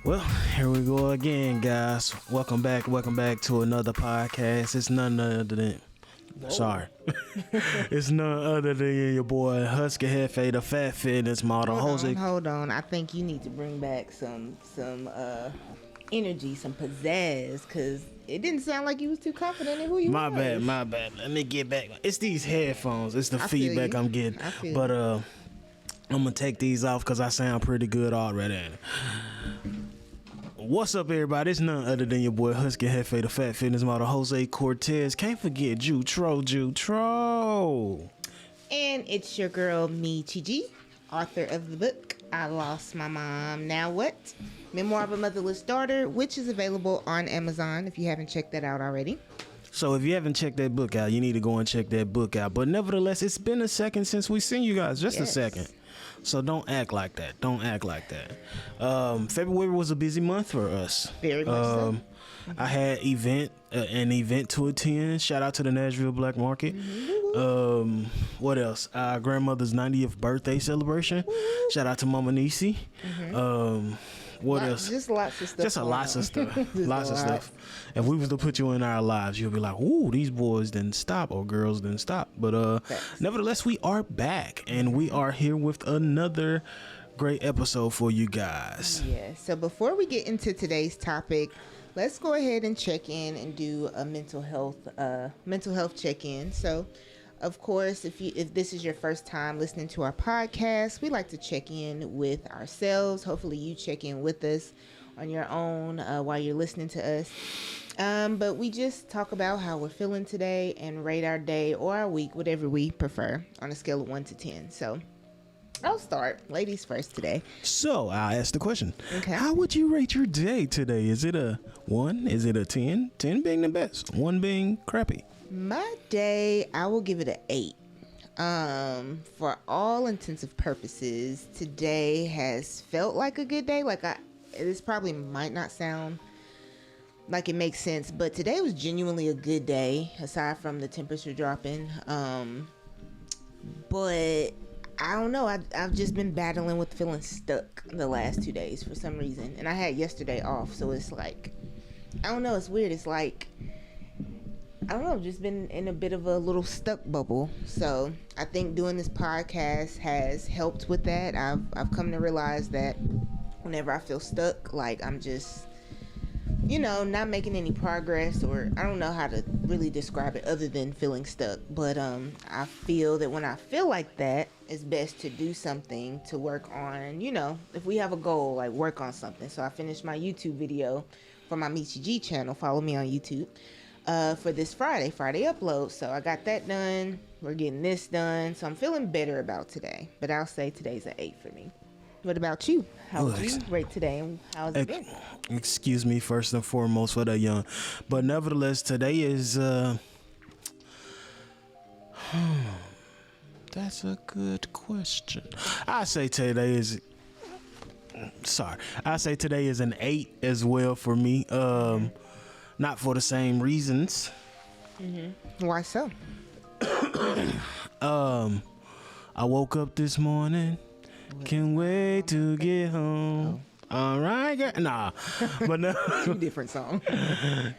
Well, here we go again, guys. Welcome back to another podcast. It's none other than it's none other than your boy Husky Hefe, the Fat Fitness Model. Hold on. I think you need to bring back some energy, some pizzazz, because it didn't sound like you was too confident in who you My was. bad. Let me get back. It's these headphones. It's the feedback I'm getting. But I'm gonna take these off because I sound pretty good already. What's up, everybody? It's none other than your boy Husky Hefe, the Fat Fitness Model, Jose Cortez. Can't forget Jutro. And it's your girl, Michi G, author of the book, I Lost My Mom, Now What? Memoir of a Motherless Daughter, which is available on Amazon if you haven't checked that out already. So if you haven't checked that book out, you need to go and check that book out. But nevertheless, it's been a second since we seen you guys. Just a second. So don't act like that. February was a busy month for us. Very much so. I had an event to attend. Shout out to the Nashville Black Market. What else? Our grandmother's 90th birthday celebration. Shout out to Mama Nisi. What else? Just lots of stuff. Just lots of stuff. Lots of stuff. If we was to put you in our lives, you'll be like, "Ooh, these boys didn't stop, or girls didn't stop." But nevertheless, we are back, and we are here with another great episode for you guys. Yeah. So before we get into today's topic, let's go ahead and check in and do a mental health check-in. So, of course, if this is your first time listening to our podcast, we like to check in with ourselves. Hopefully you check in with us on your own while you're listening to us. But we just talk about how we're feeling today and rate our day or our week, whatever we prefer, on a scale of 1 to 10. So I'll start. Ladies first today. So I'll ask the question. Okay. How would you rate your day today? Is it a 1? Is it a 10? 10 being the best, 1 being crappy. My day, I will give it an 8. For all intensive purposes, today has felt like a good day. This probably might not sound like it makes sense, but today was genuinely a good day, aside from the temperature dropping. But I don't know. I've just been battling with feeling stuck the last 2 days for some reason, and I had yesterday off, so it's like, I don't know. It's weird. It's like, I don't know, just been in a bit of a little stuck bubble. So I think doing this podcast has helped with that. I've come to realize that whenever I feel stuck, like I'm just, not making any progress, or I don't know how to really describe it other than feeling stuck. But I feel that when I feel like that, it's best to do something to work on, if we have a goal, like work on something. So I finished my YouTube video for my Michi G channel. Follow me on YouTube. For this Friday upload. So I got that done. We're getting this done. So I'm feeling better about today. But I'll say today's an 8 for me. What about you? How would you rate today, and how's it been? Excuse me first and foremost for that young. But nevertheless, today is that's a good question. I say today is an 8 as well for me. Not for the same reasons. Why so? I woke up this morning. Can't wait to get home. All right, girl. Nah, but no. 2 different songs.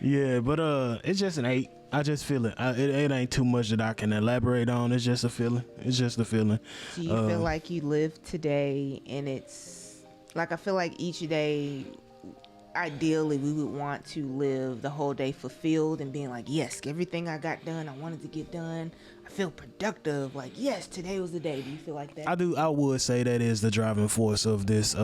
Yeah, but it's just an 8. I just feel it. It ain't too much that I can elaborate on. It's just a feeling. Do you feel like you live today, and it's like, I feel like each day, ideally we would want to live the whole day fulfilled and being like, yes, everything I got done, I wanted to get done. I feel productive. Like, yes, today was the day. Do you feel like that? I would say that is the driving force of this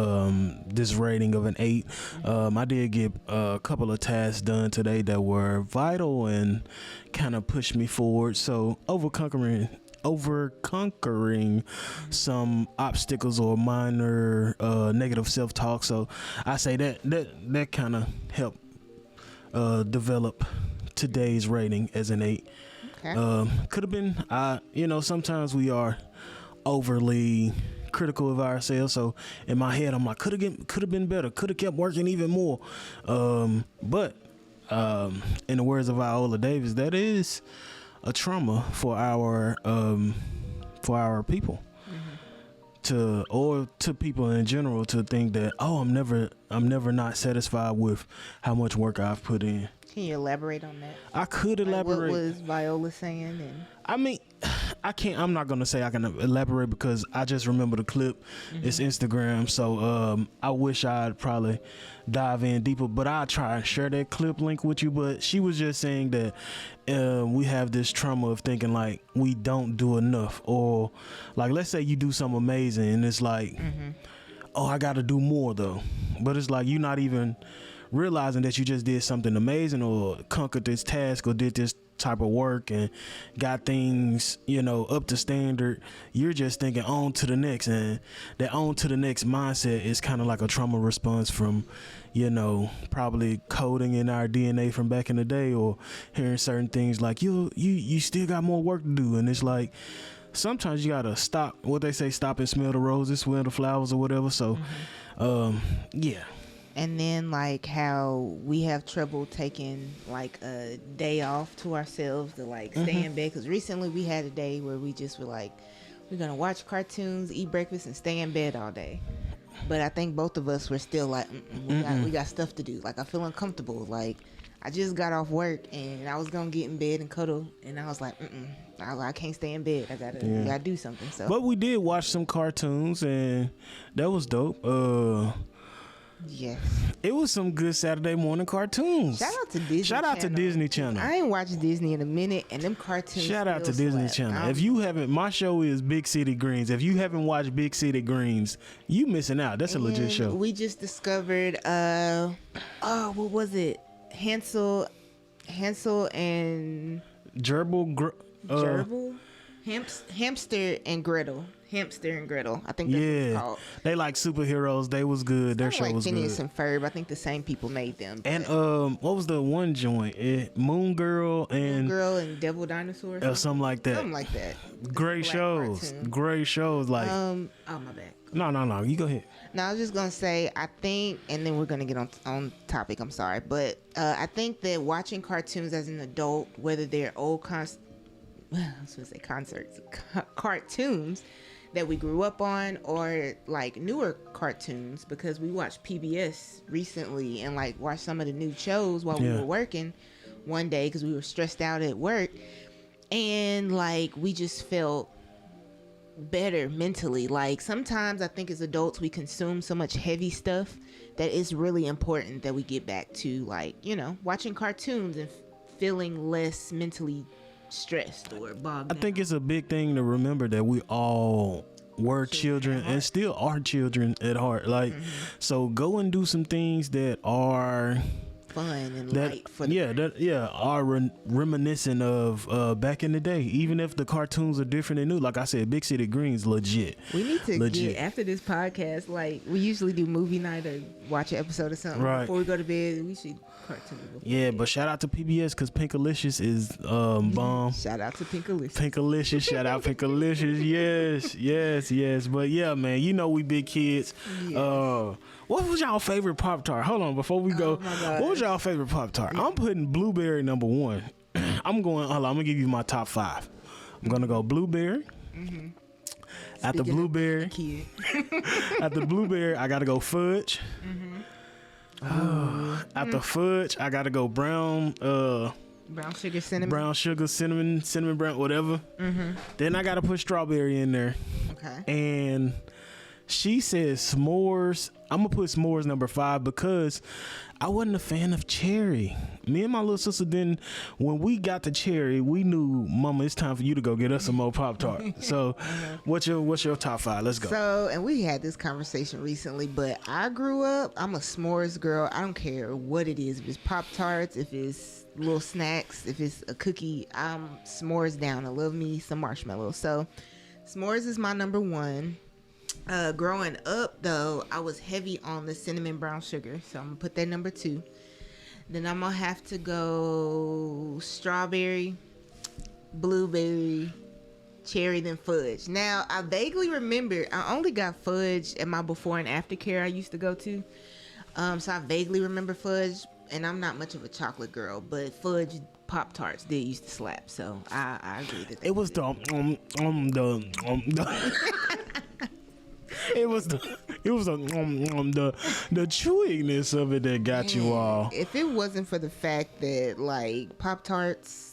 this rating of an 8. I did get a couple of tasks done today that were vital and kind of pushed me forward. So overconquering some obstacles or minor negative self-talk. So I say that kind of helped develop today's rating as an 8. Okay. Could have been, sometimes we are overly critical of ourselves. So in my head, I'm like, could have been better, could have kept working even more. But in the words of Viola Davis, that is a trauma for our people. or to people in general to think that, oh, I'm never not satisfied with how much work I've put in. Can you elaborate on that? I could elaborate. What was Viola saying? And I mean, I'm not gonna say I can elaborate because I just remember the clip. It's Instagram, so I wish I'd probably dive in deeper, but I'll try and share that clip link with you. But she was just saying that we have this trauma of thinking like we don't do enough, or like, let's say you do something amazing and it's like, oh, I gotta do more though. But it's like you're not even realizing that you just did something amazing or conquered this task or did this type of work and got things, up to standard. You're just thinking on to the next, and that on to the next mindset is kind of like a trauma response from, probably coding in our DNA from back in the day, or hearing certain things like you still got more work to do. And it's like sometimes you gotta stop, what they say, stop and smell the roses, smell the flowers or whatever. So yeah. And then like how we have trouble taking like a day off to ourselves to like stay in bed. Because recently we had a day where we just were like, we're going to watch cartoons, eat breakfast, and stay in bed all day. But I think both of us were still like, we got stuff to do. Like I feel uncomfortable. Like I just got off work and I was going to get in bed and cuddle. And I was like, I can't stay in bed. I gotta do something. So, but we did watch some cartoons and that was dope. Yes. It was some good Saturday morning cartoons. Shout out to Disney Shout out to Disney Channel. I ain't watched Disney in a minute, and them cartoons. Shout out to Disney Channel. If you haven't, my show is Big City Greens. If you haven't watched Big City Greens, you missing out. That's a legit show. We just discovered, what was it? Hansel and Gerbil. Hamster and Gretel. Hamster and Gretel. I think that's what it's called. They like superheroes. They was good. Their show like was Phineas good. and Ferb. I think the same people made them. And what was the one joint? Moon Girl and Devil Dinosaur. Or something like that. Something like that. Great shows. Cartoon. Great shows. Like oh my bad. No. You go ahead. No, I was just gonna say I think, and then we're gonna get on topic. I'm sorry, but I think that watching cartoons as an adult, whether they're cartoons that we grew up on, or like newer cartoons, because we watched PBS recently and like watched some of the new shows while we were working one day because we were stressed out at work, and like we just felt better mentally. Like sometimes I think as adults we consume so much heavy stuff that it's really important that we get back to like, watching cartoons and feeling less mentally stressed or bogged down. I think it's a big thing to remember that we all were children and still are children at heart. Like, so go and do some things that are fun and light for are reminiscent of back in the day, even if the cartoons are different and new. Like I said, Big City Greens legit. We need to get after this podcast, like we usually do movie night or watch an episode or something before we go to bed. We should cartoon but shout out to PBS because Pinkalicious is bomb. Shout out to Pinkalicious. Shout out Pinkalicious. Yes. But yeah, man, we big kids. What was y'all favorite Pop-Tart? Hold on, before we go, what was y'all favorite Pop-Tart? I'm putting Blueberry number one. I'm gonna give you my top 5. I'm gonna go Blueberry. After Blueberry, after Blueberry, I gotta go Fudge. After Fudge, I gotta go brown sugar cinnamon. Brown sugar cinnamon brown, whatever. Then I gotta put strawberry in there. Okay. And she says s'mores. I'm gonna put s'mores number 5 because I wasn't a fan of cherry. Me and my little sister when we got to cherry, we knew, Mama, it's time for you to go get us some more Pop-Tart. So what's your top 5? Let's go. So, and we had this conversation recently, but I grew up, I'm a s'mores girl. I don't care what it is. If it's Pop-Tarts, if it's little snacks, if it's a cookie, I'm s'mores down. I love me some marshmallows. So s'mores is my number 1. Growing up though, I was heavy on the cinnamon brown sugar, so I'm gonna put that number 2. Then I'm gonna have to go strawberry, blueberry, cherry, then fudge. Now I vaguely remember I only got fudge at my before and after care I used to go to, so I vaguely remember fudge, and I'm not much of a chocolate girl, but fudge Pop-Tarts did used to slap, so I agree that it was the It was the chewiness of it that got you all. If it wasn't for the fact that like Pop-Tarts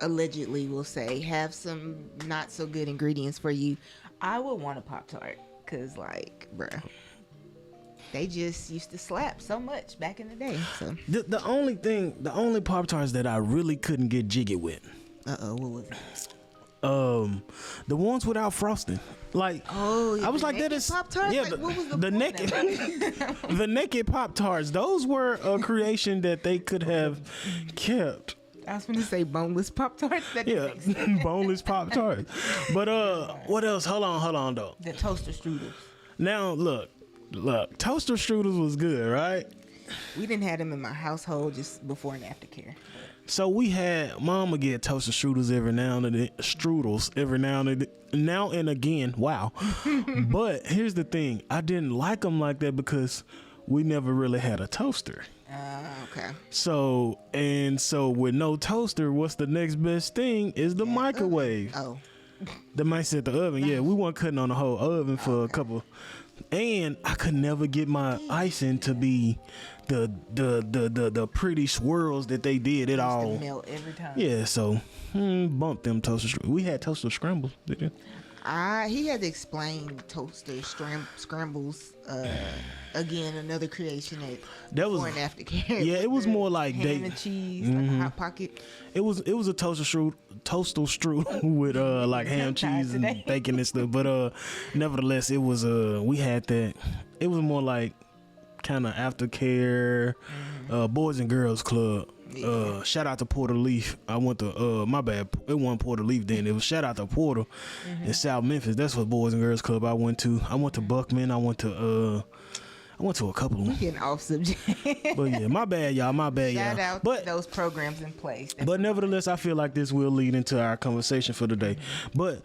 allegedly will say have some not so good ingredients for you, I would want a Pop-Tart, cause like, bruh, they just used to slap so much back in the day. So The only Pop-Tarts that I really couldn't get jiggy with, what was it? the ones without frosting. Like, yeah, I was like, that is Pop-Tarts? yeah, Like, what was the the point naked, of it? the naked Pop-Tarts. Those were a creation that they could have kept. I was gonna say boneless Pop-Tarts. That Yeah, makes sense. boneless Pop-Tarts. But what else? Hold on though. The toaster strudels. Now look, toaster strudels was good, right? We didn't have them in my household, just before and after care. So we had Mama get toaster strudels every now and again. Wow. But here's the thing, I didn't like them like that because we never really had a toaster. Okay. So with no toaster, what's the next best thing is the microwave. Oh. The might set the oven. Yeah, we weren't cutting on the whole oven for a couple. And I could never get my icing to be the pretty swirls that they did. It all melt every time. Yeah, so bump them toaster. We had toaster scrambles, did you? He had to explain toaster scrambles. Again, another creation that was before and after care. Yeah, it was more like ham and cheese, like a hot pocket. It was a toaster strudel with like ham, cheese, and bacon and stuff. But nevertheless, it was we had that. It was more like kind of aftercare, Boys and Girls Club. Shout out to Porter Leaf. I went to my bad, it wasn't Porter Leaf then. It was shout out to Porter in South Memphis. That's what Boys and Girls Club I went to. I went to Buckman. I went to a couple of them. Getting off subject. But yeah, my bad, y'all. Shout out to those programs in place. But nevertheless, I feel like this will lead into our conversation for today. But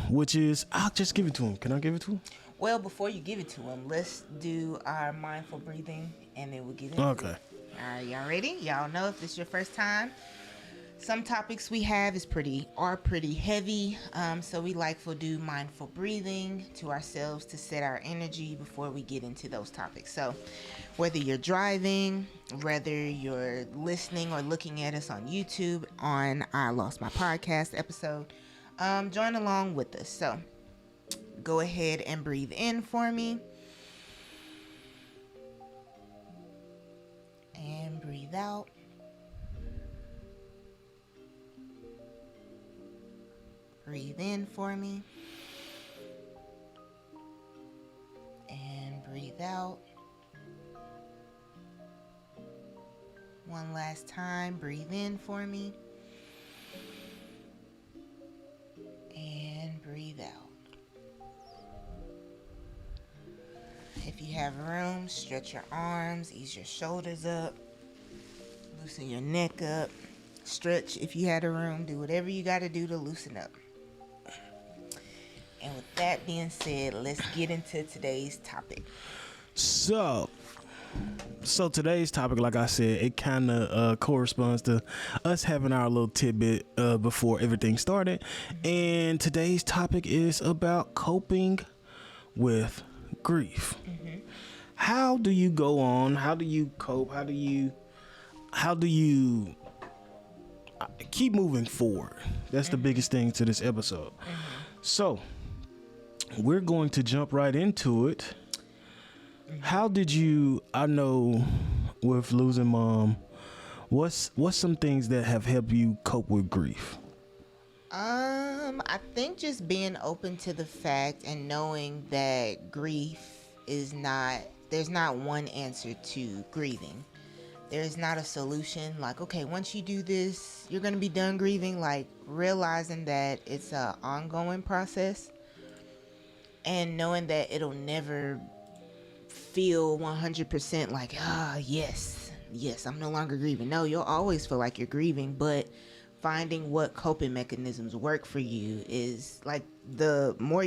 which is, I'll just give it to him. Can I give it to him? Well, before you give it to him, let's do our mindful breathing, and then we'll get into it. Okay. All right, y'all ready? Y'all know if this is your first time, some topics we have are pretty heavy, so we like to do mindful breathing to ourselves to set our energy before we get into those topics. So whether you're driving, whether you're listening or looking at us on YouTube on I Lost My Podcast episode, join along with us. So go ahead and breathe in for me. And breathe out. Breathe in for me. And breathe out. One last time. Breathe in for me. And breathe out. If you have room, stretch your arms, ease your shoulders up, loosen your neck up, stretch if you had a room, do whatever you got to do to loosen up. And with that being said, let's get into today's topic. So today's topic, like I said, it kind of corresponds to us having our little tidbit before everything started. And today's topic is about coping with grief. How do you go on? How do you cope? How do you keep moving forward? That's the biggest thing to this episode. So we're going to jump right into it. How did you, I know with losing mom, what's some things that have helped you cope with grief? I think just being open to the fact and knowing that grief is there's not one answer to grieving. There's not a solution like, okay, once you do this, you're going to be done grieving. Like realizing that it's an ongoing process and knowing that it'll never feel 100% like, yes, I'm no longer grieving. No, you'll always feel like you're grieving, but finding what coping mechanisms work for you is like the more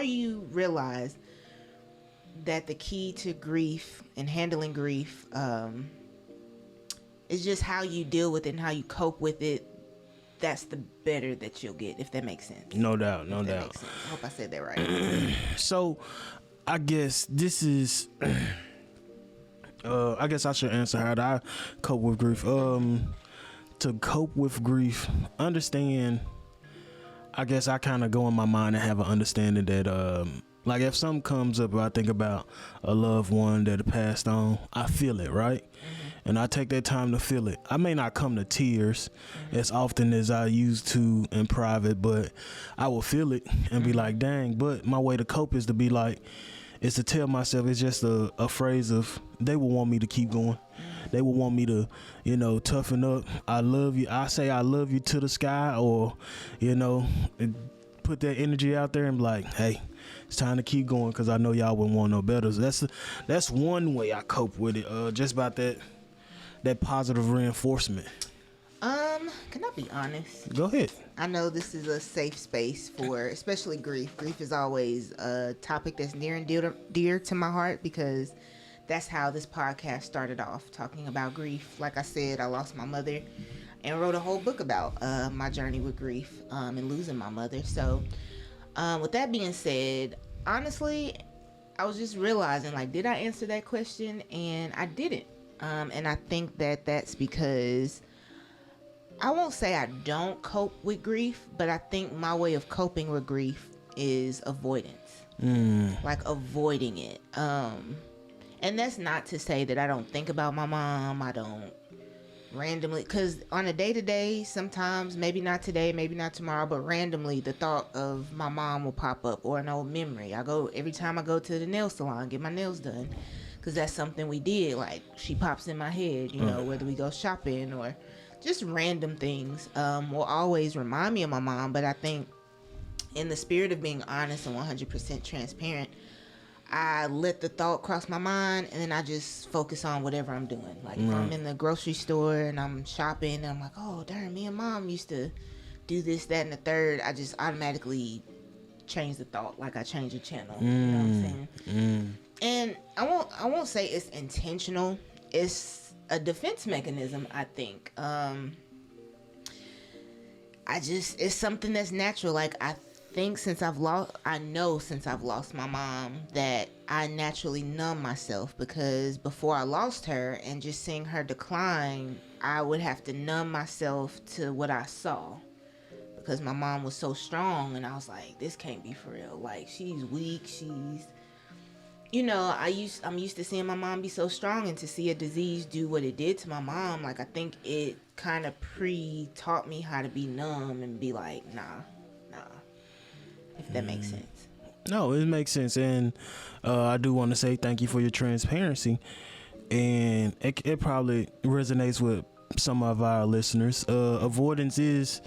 you realize that the key to grief and handling grief is just how you deal with it and how you cope with it that's the better that you'll get, if that makes sense. No doubt. Makes sense. I hope I said that right. So I guess this is I guess I should answer how do I cope with grief. To cope with grief, understand, I guess I kind of go in my mind and have an understanding that like if something comes up, I think about a loved one that passed on, I feel it, right? And I take that time to feel it. I may not come to tears as often as I used to in private, but I will feel it and be like, dang. But my way to cope is to be like, is to tell myself, it's just a phrase of, they will want me to keep going. They will want me to, you know, toughen up. I love you. I say I love you to the sky, or, you know, put that energy out there and be like, hey, it's time to keep going, because I know y'all wouldn't want no better. So that's one way I cope with it. Just about that positive reinforcement. Can I be honest? Go ahead. I know this is a safe space for, especially grief. Grief is always a topic that's near and dear to my heart, because that's how this podcast started off, talking about grief. Like I said, I lost my mother and wrote a whole book about my journey with grief and losing my mother. So with that being said, honestly, I was just realizing, like, did I answer that question? And I didn't. And I think that that's because, I won't say I don't cope with grief, but I think my way of coping with grief is avoidance. Like avoiding it. And that's not to say that I don't think about my mom. I don't randomly, because on a day-to-day, sometimes, maybe not today, maybe not tomorrow, but randomly the thought of my mom will pop up, or an old memory. Every time I go to the nail salon, get my nails done, because that's something we did. Like, she pops in my head, you know, whether we go shopping or just random things will always remind me of my mom. But I think, in the spirit of being honest and 100% transparent, I let the thought cross my mind, and then I just focus on whatever I'm doing. Like, if I'm in the grocery store and I'm shopping, and I'm like, oh, darn, me and mom used to do this, that, and the third, I just automatically change the thought, like I change the channel. You know what I'm saying? And I won't say it's intentional. It's a defense mechanism, I think. It's something that's natural. Like, I know since I've lost my mom that I naturally numb myself, because before I lost her and just seeing her decline, I would have to numb myself to what I saw, because my mom was so strong, and I was like, this can't be for real. Like, she's weak. You know, I'm used to seeing my mom be so strong, and to see a disease do what it did to my mom, like, I think it kind of taught me how to be numb and be like, nah. If that makes sense. No, it makes sense. And I do want to say thank you for your transparency. And it probably resonates with some of our listeners. Avoidance it's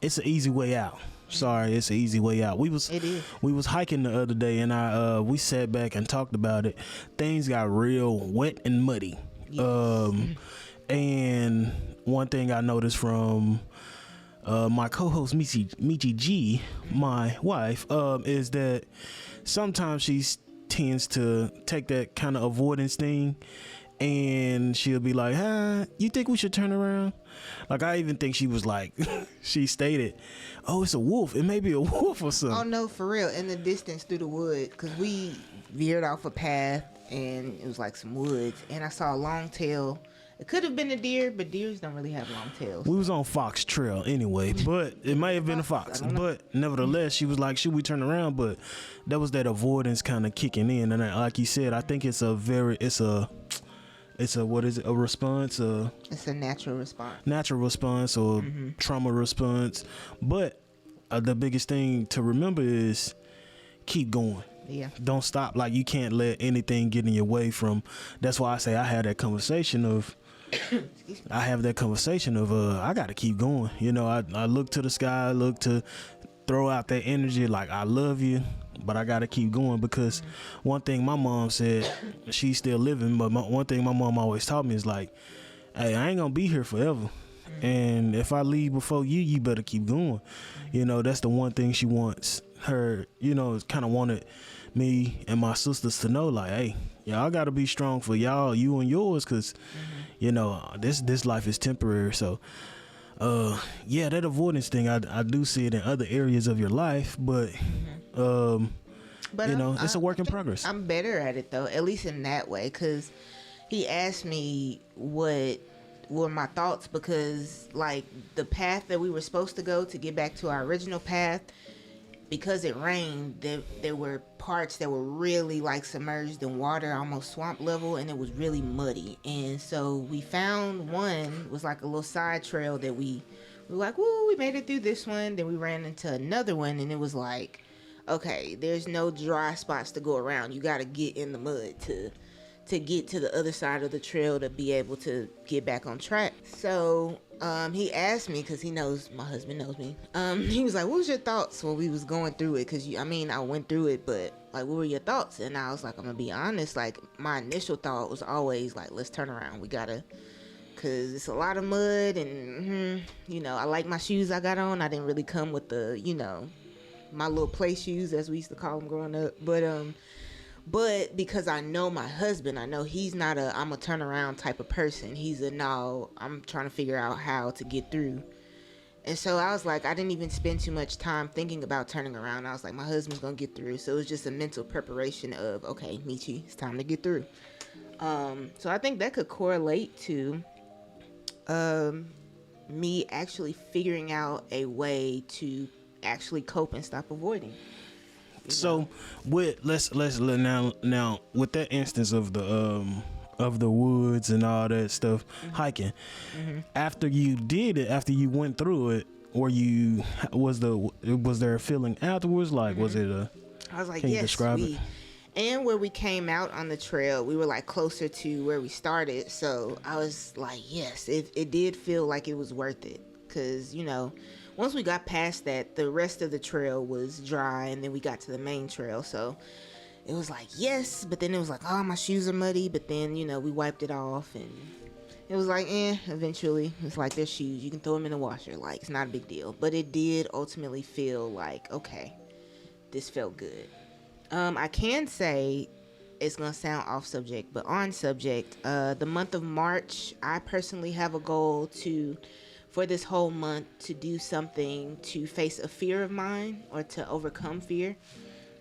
an easy way out. Sorry, it's an easy way out. We was hiking the other day, and we sat back and talked about it. Things got real wet and muddy. Yes. And one thing I noticed from my co-host Michi G, my wife, is that sometimes she tends to take that kind of avoidance thing, and she'll be like, you think we should turn around? Like, I even think she was like, she stated, oh, it's a wolf. It may be a wolf or something. Oh, no, for real. In the distance through the woods, because we veered off a path, and it was like some woods, and I saw a long tail. It could have been a deer, but deers don't really have long tails. We was on Fox Trail anyway, but it might have been a fox. But nevertheless, she was like, should we turn around? But that was that avoidance kind of kicking in. And like you said, I think it's a what is it? A response? It's a natural response. Natural response or trauma response. But the biggest thing to remember is keep going. Yeah. Don't stop. Like, you can't let anything get in your way from. That's why I say I had that conversation of. I got to keep going. You know, I look to the sky, I look to throw out that energy like, I love you, but I got to keep going, because one thing my mom said, she's still living, but one thing my mom always taught me is like, hey, I ain't going to be here forever. And if I leave before you better keep going. You know, that's the one thing she wants her, you know, kind of wanted me and my sisters to know, like, hey, y'all got to be strong for y'all, you and yours, because you know, this life is temporary. So Yeah, that avoidance thing, I do see it in other areas of your life, but But it's a work in progress. I'm better at it though, at least in that way, because he asked me what were my thoughts, because like the path that we were supposed to go to get back to our original path, because it rained, there were parts that were really like submerged in water, almost swamp level, and it was really muddy. And so we found one was like a little side trail that we were like, woo, we made it through this one. Then we ran into another one, and it was like, okay, there's no dry spots to go around. You got to get in the mud to get to the other side of the trail to be able to get back on track. So he asked me, because he knows, my husband knows me, he was like, what was your thoughts when we was going through it? Because I went through it, but like, what were your thoughts? And I was like, I'm gonna be honest, like my initial thought was always like, let's turn around, we gotta, because it's a lot of mud, and I like my shoes I got on. I didn't really come with the my little play shoes, as we used to call them growing up, but because I know my husband, I know he's not I'm a turn around type of person. He's no, I'm trying to figure out how to get through. And so I was like, I didn't even spend too much time thinking about turning around. I was like, my husband's gonna get through. So it was just a mental preparation of, okay, Michi, it's time to get through. So I think that could correlate to me actually figuring out a way to actually cope and stop avoiding. So let's now with that instance of the woods and all that stuff, hiking, after you did it, after you went through it, was there a feeling afterwards? Like, was it I was like, can you yes, describe it? And where we came out on the trail, we were like closer to where we started. So I was like, yes, it did feel like it was worth it. Because, once we got past that, the rest of the trail was dry, and then we got to the main trail. So it was like, yes, but then it was like, oh, my shoes are muddy. But then, we wiped it off, and it was like, eventually. It's like, they're shoes. You can throw them in the washer. Like, it's not a big deal. But it did ultimately feel like, okay, this felt good. I can say, it's going to sound off subject, but on subject, the month of March, I personally have a goal for this whole month to do something to face a fear of mine or to overcome fear.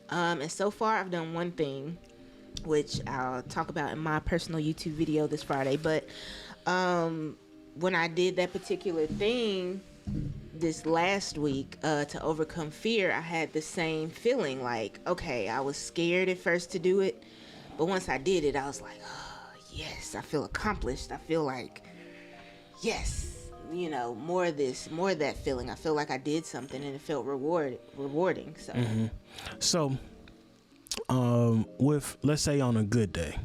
And so far I've done one thing, which I'll talk about in my personal YouTube video this Friday. But when I did that particular thing this last week to overcome fear, I had the same feeling. Like, okay, I was scared at first to do it, but once I did it, I was like, oh, yes, I feel accomplished. I feel like, yes, more of this, more of that feeling. I feel like I did something, and it felt rewarding. So, with, let's say, on a good day,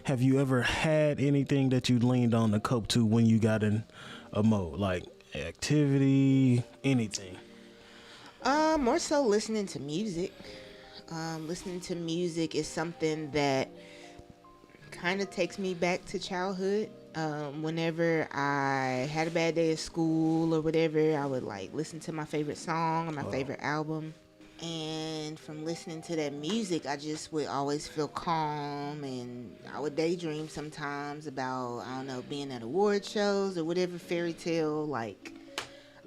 have you ever had anything that you leaned on to cope to when you got in a mode, like activity, anything? More so listening to music. Listening to music is something that kind of takes me back to childhood. Whenever I had a bad day at school or whatever, I would like listen to my favorite song or my favorite album. And from listening to that music, I just would always feel calm, and I would daydream sometimes about, I don't know, being at award shows or whatever fairy tale, like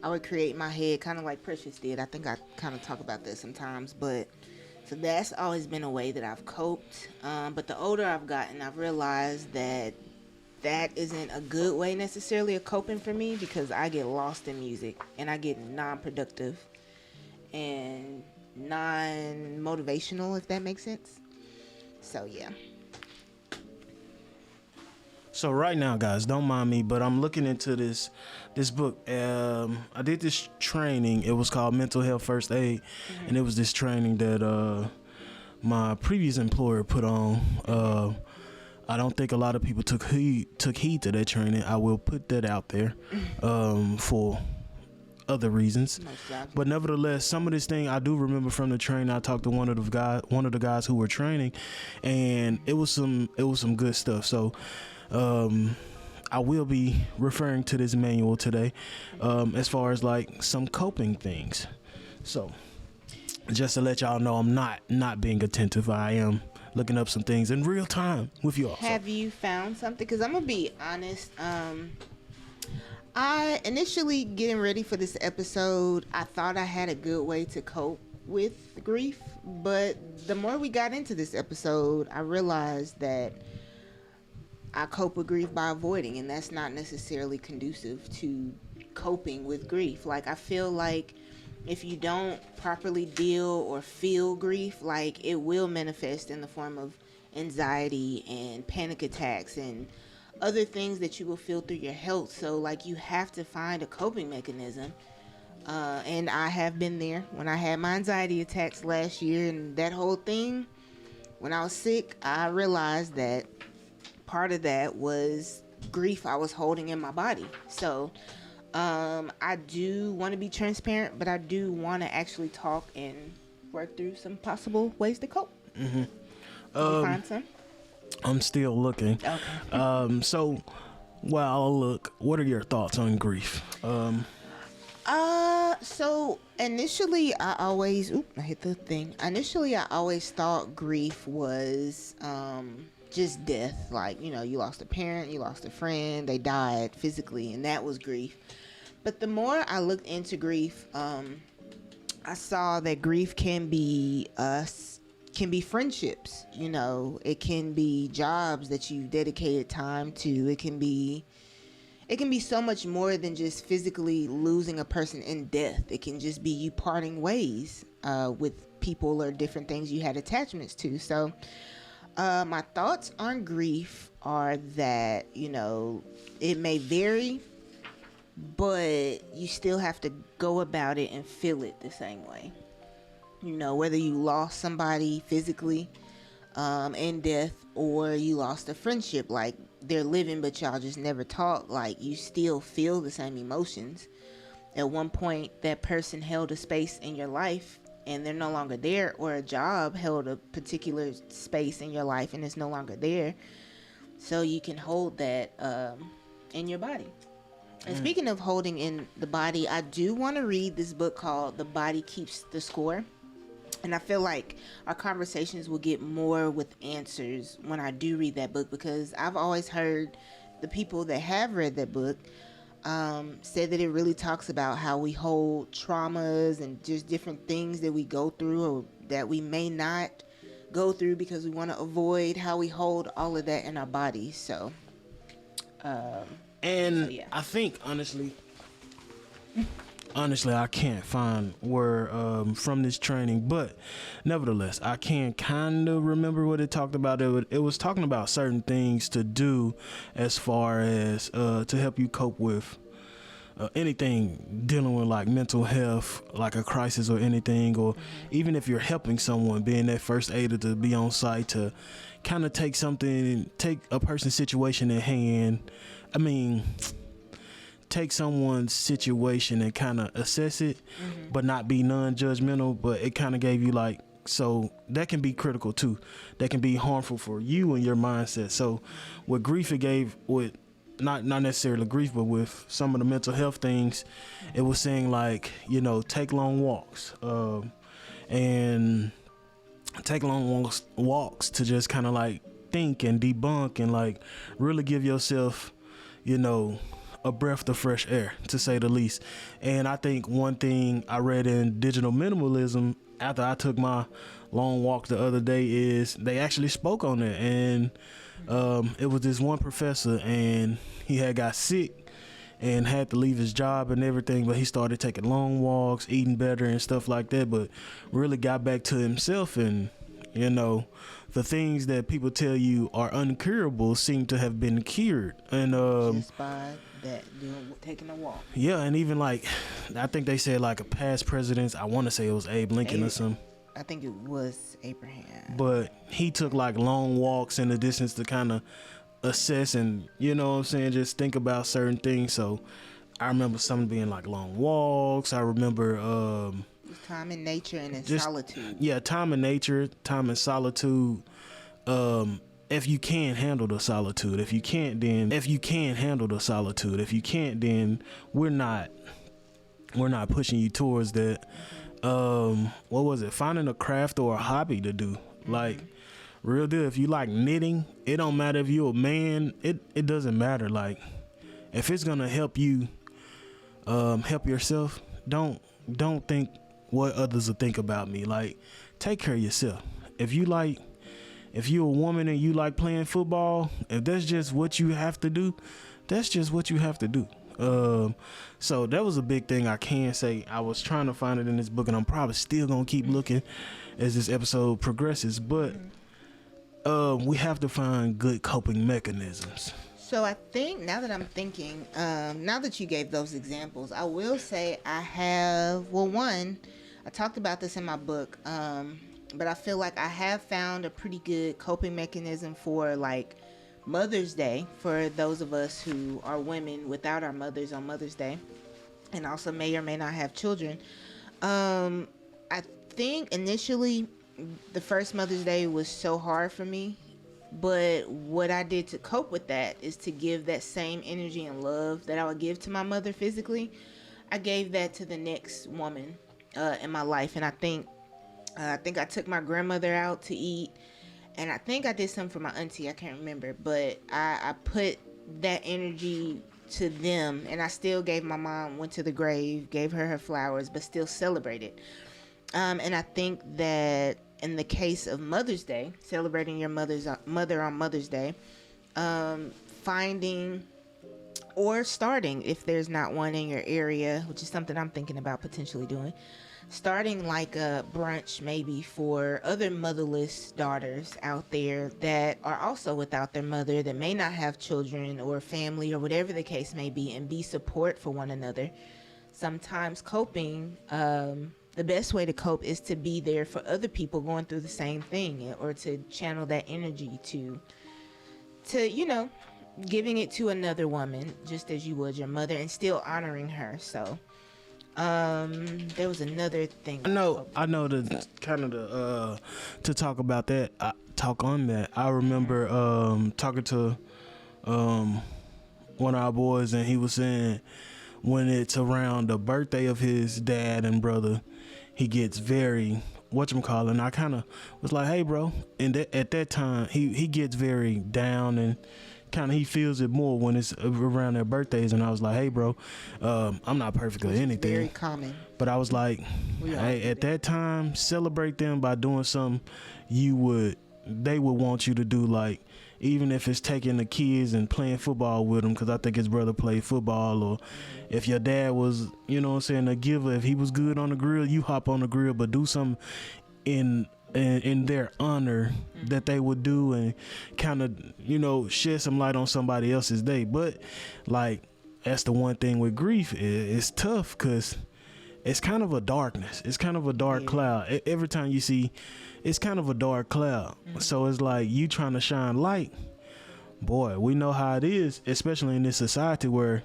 I would create in my head, kind of like Precious did. I think I kind of talk about that sometimes, but so that's always been a way that I've coped. But the older I've gotten, I've realized that isn't a good way necessarily of coping for me, because I get lost in music and I get non-productive and non-motivational, if that makes sense. So yeah. So right now, guys, don't mind me, but I'm looking into this book. I did this training. It was called Mental Health First Aid, and it was this training that my previous employer put on. I don't think a lot of people took heed to that training. I will put that out there for other reasons. But nevertheless, some of this thing I do remember from the training. I talked to one of the guys who were training, and it was some good stuff. So I will be referring to this manual today as far as like some coping things. So just to let y'all know, I'm not being attentive. I am looking up some things in real time with y'all. Have you found something? Because I'm gonna be honest, I initially getting ready for this episode, I thought I had a good way to cope with grief, but the more we got into this episode, I realized that I cope with grief by avoiding, and that's not necessarily conducive to coping with grief. Like, I feel like if you don't properly deal or feel grief, like, it will manifest in the form of anxiety and panic attacks and other things that you will feel through your health. So, like, you have to find a coping mechanism. And I have been there when I had my anxiety attacks last year and that whole thing. When I was sick, I realized that part of that was grief I was holding in my body. So I do want to be transparent, but I do want to actually talk and work through some possible ways to cope. Mm-hmm. You find some? I'm still looking. Okay. So while I look, what are your thoughts on grief? So initially I hit the thing. Initially I always thought grief was just death. Like, you know, you lost a parent, you lost a friend, they died physically, and that was grief. But the more I looked into grief, I saw that grief can be friendships. You know, it can be jobs that you dedicated time to. It can be so much more than just physically losing a person in death. It can just be you parting ways with people or different things you had attachments to. So my thoughts on grief are that, you know, it may vary, but you still have to go about it and feel it the same way. You know, whether you lost somebody physically in death, or you lost a friendship, like they're living but y'all just never talk, like you still feel the same emotions. At one point that person held a space in your life and they're no longer there, or a job held a particular space in your life and it's no longer there. So you can hold that in your body. And speaking of holding in the body, I do want to read this book called The Body Keeps the Score. And I feel like our conversations will get more with answers when I do read that book, because I've always heard the people that have read that book say that it really talks about how we hold traumas and just different things that we go through or that we may not go through because we want to avoid, how we hold all of that in our bodies. So, yeah. I think honestly, I can't find where from this training, but nevertheless, I can kind of remember what it talked about. It was talking about certain things to do as far as to help you cope with anything dealing with like mental health, like a crisis or anything, or even if you're helping someone, being that first aider, to be on site to kind of take a person's situation in hand. I mean, take someone's situation and kind of assess it, but not be non-judgmental. But it kind of gave you like, so that can be critical too. That can be harmful for you and your mindset. So with grief, it gave with not necessarily grief, but with some of the mental health things, it was saying like, you know, take long walks, and take long walks to just kind of like think and debunk and like really give yourself, you know, a breath of fresh air, to say the least. And I think one thing I read in Digital Minimalism after I took my long walk the other day is they actually spoke on it. And it was this one professor, and he had got sick and had to leave his job and everything, but he started taking long walks, eating better and stuff like that, but really got back to himself. And, you know, the things that people tell you are uncurable seem to have been cured. And just by that, taking a walk. Yeah, and even like, I think they said like a past president, I want to say it was Abe Lincoln or something. I think it was Abraham. But he took like long walks in the distance to kind of assess and, you know what I'm saying, just think about certain things. So I remember some being like long walks. I remember time in nature and in solitude. Yeah, time in nature, time in solitude. If you can handle the solitude. If you can't, then handle the solitude. If you can't, then we're not pushing you towards that. What was it? Finding a craft or a hobby to do. Like, real deal. If you like knitting, it don't matter if you're a man. It doesn't matter. Like, if it's gonna help you, help yourself, don't think what others will think about me. Like, take care of yourself. If you're a woman and you like playing football, if that's just what you have to do, that's just what you have to do. So that was a big thing I can say. I was trying to find it in this book, and I'm probably still gonna keep looking as this episode progresses. But we have to find good coping mechanisms. So I think, now that I'm thinking, now that you gave those examples, I will say I have, well, one, I talked about this in my book, but I feel like I have found a pretty good coping mechanism for, like, Mother's Day, for those of us who are women without our mothers on Mother's Day, and also may or may not have children. I think initially the first Mother's Day was so hard for me, but what I did to cope with that is to give that same energy and love that I would give to my mother physically. I gave that to the next woman in my life, and I think I took my grandmother out to eat, and I think I did something for my auntie. I can't remember, but I put that energy to them, and I still gave my mom, went to the grave, gave her flowers, but still celebrated. And I think that in the case of Mother's Day, celebrating your mother on Mother's Day, finding or starting, if there's not one in your area, which is something I'm thinking about potentially doing, starting like a brunch maybe for other motherless daughters out there that are also without their mother, that may not have children or family or whatever the case may be, and be support for one another. Sometimes coping, the best way to cope is to be there for other people going through the same thing, or to channel that energy to giving it to another woman just as you would your mother, and still honoring her. So there was another thing. I know the kind of to talk about that, talk on that. I remember talking to one of our boys, and he was saying when it's around the birthday of his dad and brother, he gets very whatchamacallit. I kind of was like, hey bro, and at that time he gets very down, and kind of he feels it more when it's around their birthdays. And I was like, hey bro, I'm not perfect or anything, very common, but I was like, hey, at that time, celebrate them by doing something they would want you to do, like even if it's taking the kids and playing football with them, because I think his brother played football, or if your dad was, you know what I'm saying, a giver, if he was good on the grill, you hop on the grill, but do something in their honor that they would do, and kind of, shed some light on somebody else's day. But like, that's the one thing with grief, it's tough because it's kind of a darkness. It's kind of a dark cloud. Every time you see, it's kind of a dark cloud. So it's like you trying to shine light. Boy, we know how it is, especially in this society where,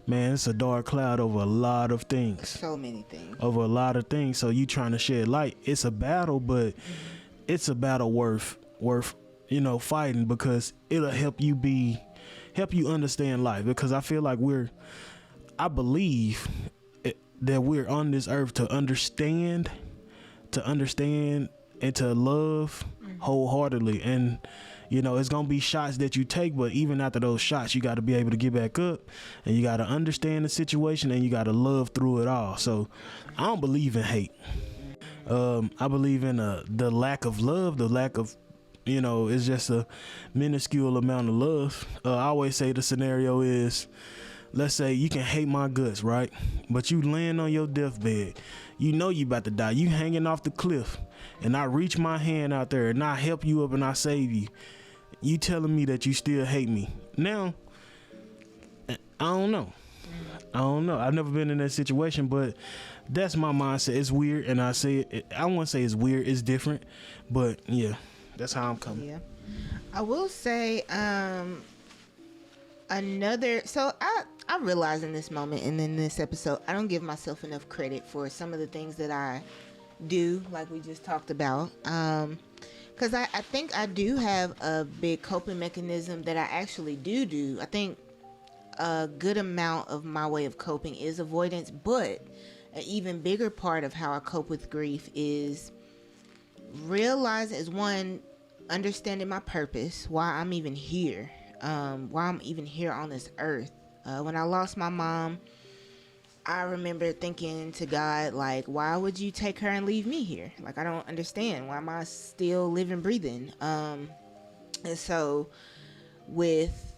man, it's a dark cloud over a lot of things. So many things. Over a lot of things. So you trying to shed light. It's a battle, but it's a battle worth fighting, because it'll help you understand life. Because I feel like I believe that we're on this earth to understand and to love wholeheartedly. And it's gonna be shots that you take, but even after those shots, you got to be able to get back up, and you got to understand the situation, and you got to love through it all. So I don't believe in hate. I believe in the lack of love, the lack of, it's just a minuscule amount of love. I always say the scenario is, let's say you can hate my guts, right? But you laying on your deathbed, you about to die, you hanging off the cliff, and I reach my hand out there and I help you up and I save you. You telling me that you still hate me. Now, I don't know. I've never been in that situation, but that's my mindset. It's weird, and I won't say it's weird, it's different, but yeah, that's how I'm coming. Yeah. I will say, so I realize in this moment and in this episode, I don't give myself enough credit for some of the things that I do, like we just talked about. Because I think I do have a big coping mechanism that I actually do. I think a good amount of my way of coping is avoidance, but an even bigger part of how I cope with grief is understanding my purpose, why I'm even here, why I'm even here on this earth. When I lost my mom, I remember thinking to God, like, why would you take her and leave me here? Like, I don't understand. Why am I still living, breathing? And so with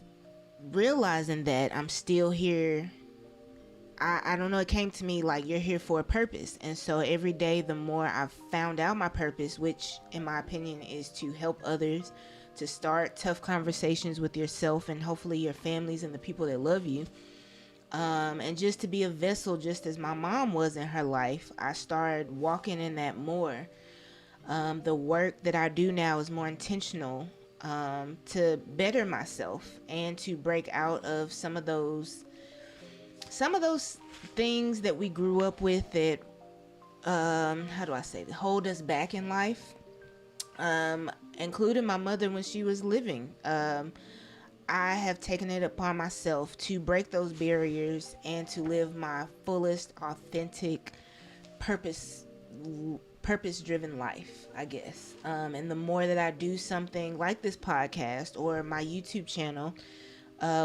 realizing that I'm still here, I don't know, it came to me like, you're here for a purpose. And so every day, the more I've found out my purpose, which in my opinion is to help others, to start tough conversations with yourself and hopefully your families and the people that love you. And just to be a vessel, just as my mom was in her life, I started walking in that more. The work that I do now is more intentional, to better myself and to break out of some of those things that we grew up with that, how do I say, that hold us back in life, including my mother when she was living. I have taken it upon myself to break those barriers and to live my fullest, authentic, purpose-driven life, I guess. And the more that I do something like this podcast or my YouTube channel,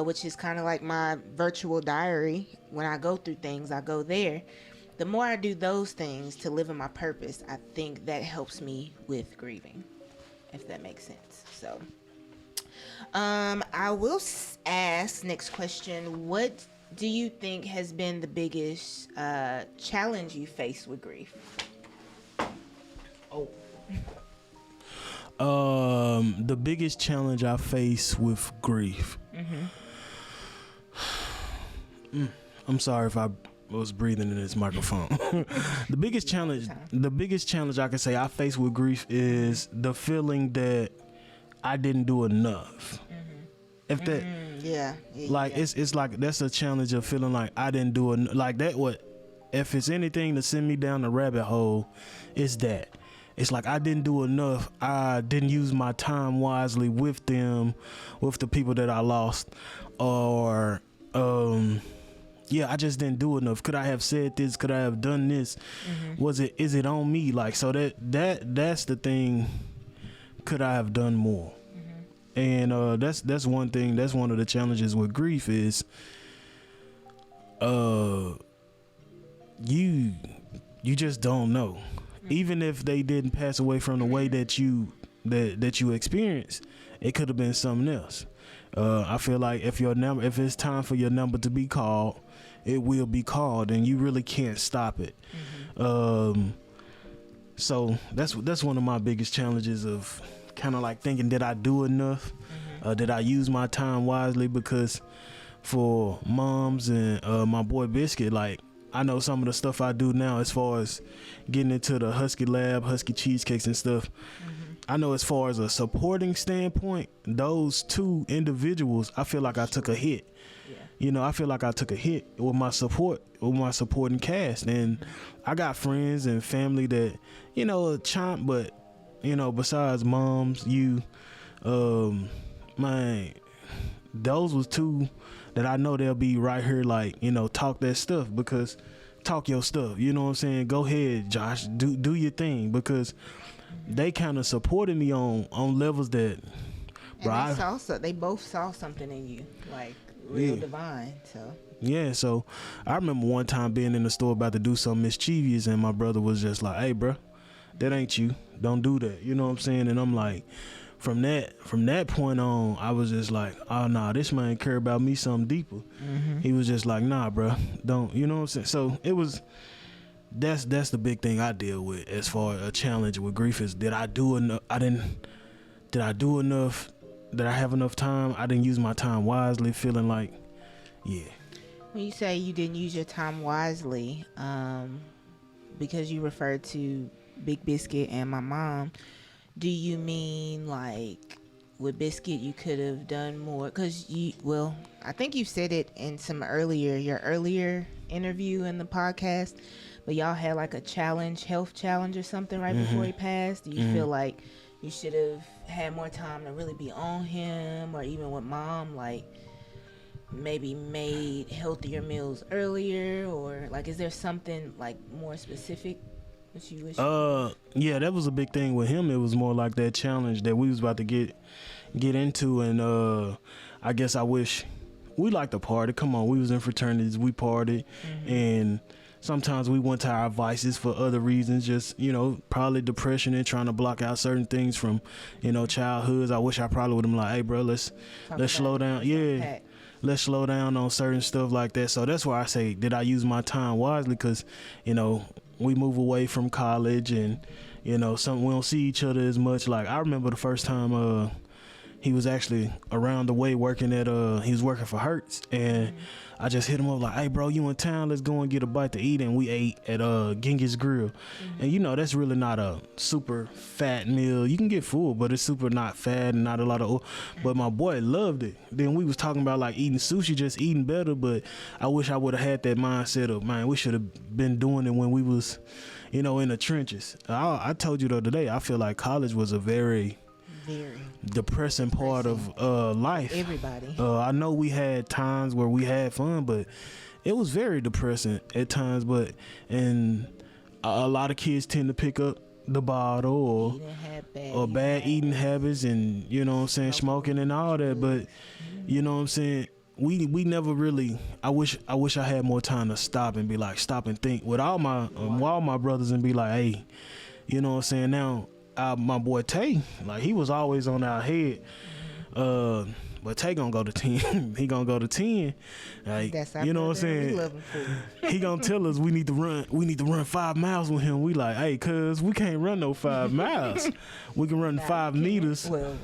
which is kind of like my virtual diary, when I go through things, I go there. The more I do those things to live in my purpose, I think that helps me with grieving, if that makes sense. So I will ask next question, what do you think has been the biggest challenge you faced with grief? The biggest challenge I face with grief. I'm sorry if I was breathing in this microphone. The biggest challenge I can say I face with grief is the feeling that I didn't do enough. If that, like it's like that's a challenge of feeling like I didn't do enough. Like that, what if it's anything to send me down the rabbit hole, it's that. It's like I didn't do enough. I didn't use my time wisely with them, with the people that I lost, or I just didn't do enough. Could I have said this? Could I have done this? Is it on me? Like, so that's the thing. Could I have done more? And that's one thing. That's one of the challenges with grief is you just don't know. Even if they didn't pass away from the way that you experienced, it could have been something else. I feel like if it's time for your number to be called, it will be called, and you really can't stop it. So that's one of my biggest challenges of kind of like thinking, did I do enough? Did I use my time wisely? Because for moms and my boy Biscuit, like, I know some of the stuff I do now as far as getting into the Husky Lab, Husky cheesecakes and stuff. I know as far as a supporting standpoint, those two individuals, I feel like I took a hit. I feel like I took a hit with my supporting cast. And I got friends and family that, chomp, but, besides moms, those was two that I know they'll be right here, like, talk that stuff, because talk your stuff, you know what I'm saying? Go ahead, Josh, do your thing, because they kind of supported me on levels that, they both saw something in you, like real divine. So I remember one time being in the store about to do something mischievous, and my brother was just like, "Hey, bro, that ain't you. Don't do that." You know what I'm saying? And I'm like, from that point on, I was just like, oh nah, this man care about me something deeper. He was just like, nah, bro, don't, you know what I'm saying? So it was, that's the big thing I deal with as far as a challenge with grief is, did I do enough? Did I do enough? Did I have enough time? I didn't use my time wisely, feeling like, yeah. When you say you didn't use your time wisely, because you referred to Big Biscuit and my mom, do you mean like with Biscuit you could have done more? Because I think you said it in your earlier interview in the podcast, but y'all had like a health challenge or something right before he passed. Do you feel like you should have had more time to really be on him, or even with mom, like maybe made healthier meals earlier, or like, is there something like more specific that you wish? Yeah, that was a big thing with him. It was more like that challenge that we was about to get into, and I guess I wish we like to party. Come on, we was in fraternities, we partied, and sometimes we went to our vices for other reasons, just, probably depression and trying to block out certain things from, childhoods. I wish I probably would have been like, hey, bro, let's slow down. Yeah, let's slow down on certain stuff like that. So that's why I say, did I use my time wisely? Because, we move away from college and, we don't see each other as much. Like, I remember the first time he was actually around the way working at he was working for Hertz, and I just hit him up like, hey bro, you in town, let's go and get a bite to eat. And we ate at Genghis Grill, and that's really not a super fat meal. You can get full, but it's super not fat and not a lot of oil. But my boy loved it. Then we was talking about like eating sushi, just eating better, but I wish I would have had that mindset of, man, we should have been doing it when we was in the trenches. I told you the other day, I feel like college was a very depressing part of life. Everybody. I know we had times where we had fun, but it was very depressing at times. And a lot of kids tend to pick up the bottle or bad eating habits, and smoking and all that. But we never really. I wish I had more time to stop and think with all my brothers and be like, hey, now. My boy Tay, like, he was always on our head, but Tay gonna go to 10. He gonna go to 10. Like, that's our what I'm brother, saying? we love him for it. He gonna tell us we need to run 5 miles with him. We like, hey, cuz we can't run no 5 miles. We can run 5 meters. Well,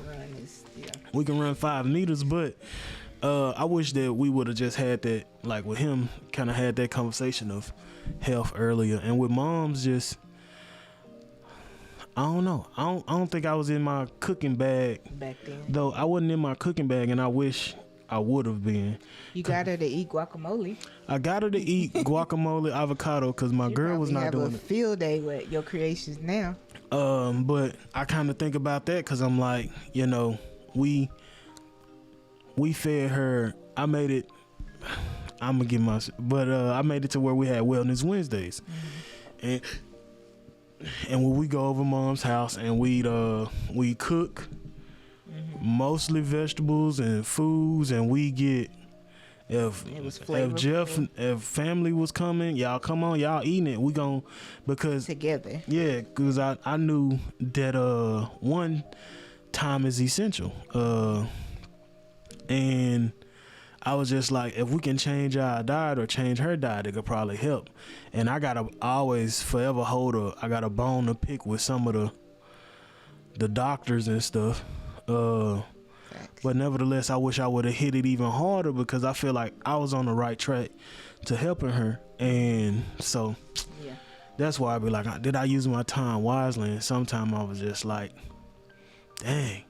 we can run 5 meters, but I wish that we would have just had that, like with him, kind of had that conversation of health earlier. And with moms, just, I don't know. I don't think I was in my cooking bag back then. Though I wasn't in my cooking bag, and I wish I would have been. You got her to eat guacamole. I got her to eat guacamole, avocado, because my girl was not doing it. Have a field day with your creations now. But I kind of think about that because I'm like, we fed her. I made it. I'm gonna give my, but I made it to where we had Wellness Wednesdays, and when we go over mom's house and we cook mostly vegetables and foods, and we get if family was coming, y'all come on, y'all eating it, we gon' because together. Yeah, because I knew that one, time is essential, and I was just like, if we can change our diet or change her diet, it could probably help. And I gotta always forever I got a bone to pick with some of the doctors and stuff. But nevertheless, I wish I would have hit it even harder, because I feel like I was on the right track to helping her. And so that's why I be like, did I use my time wisely? And sometimes I was just like, dang.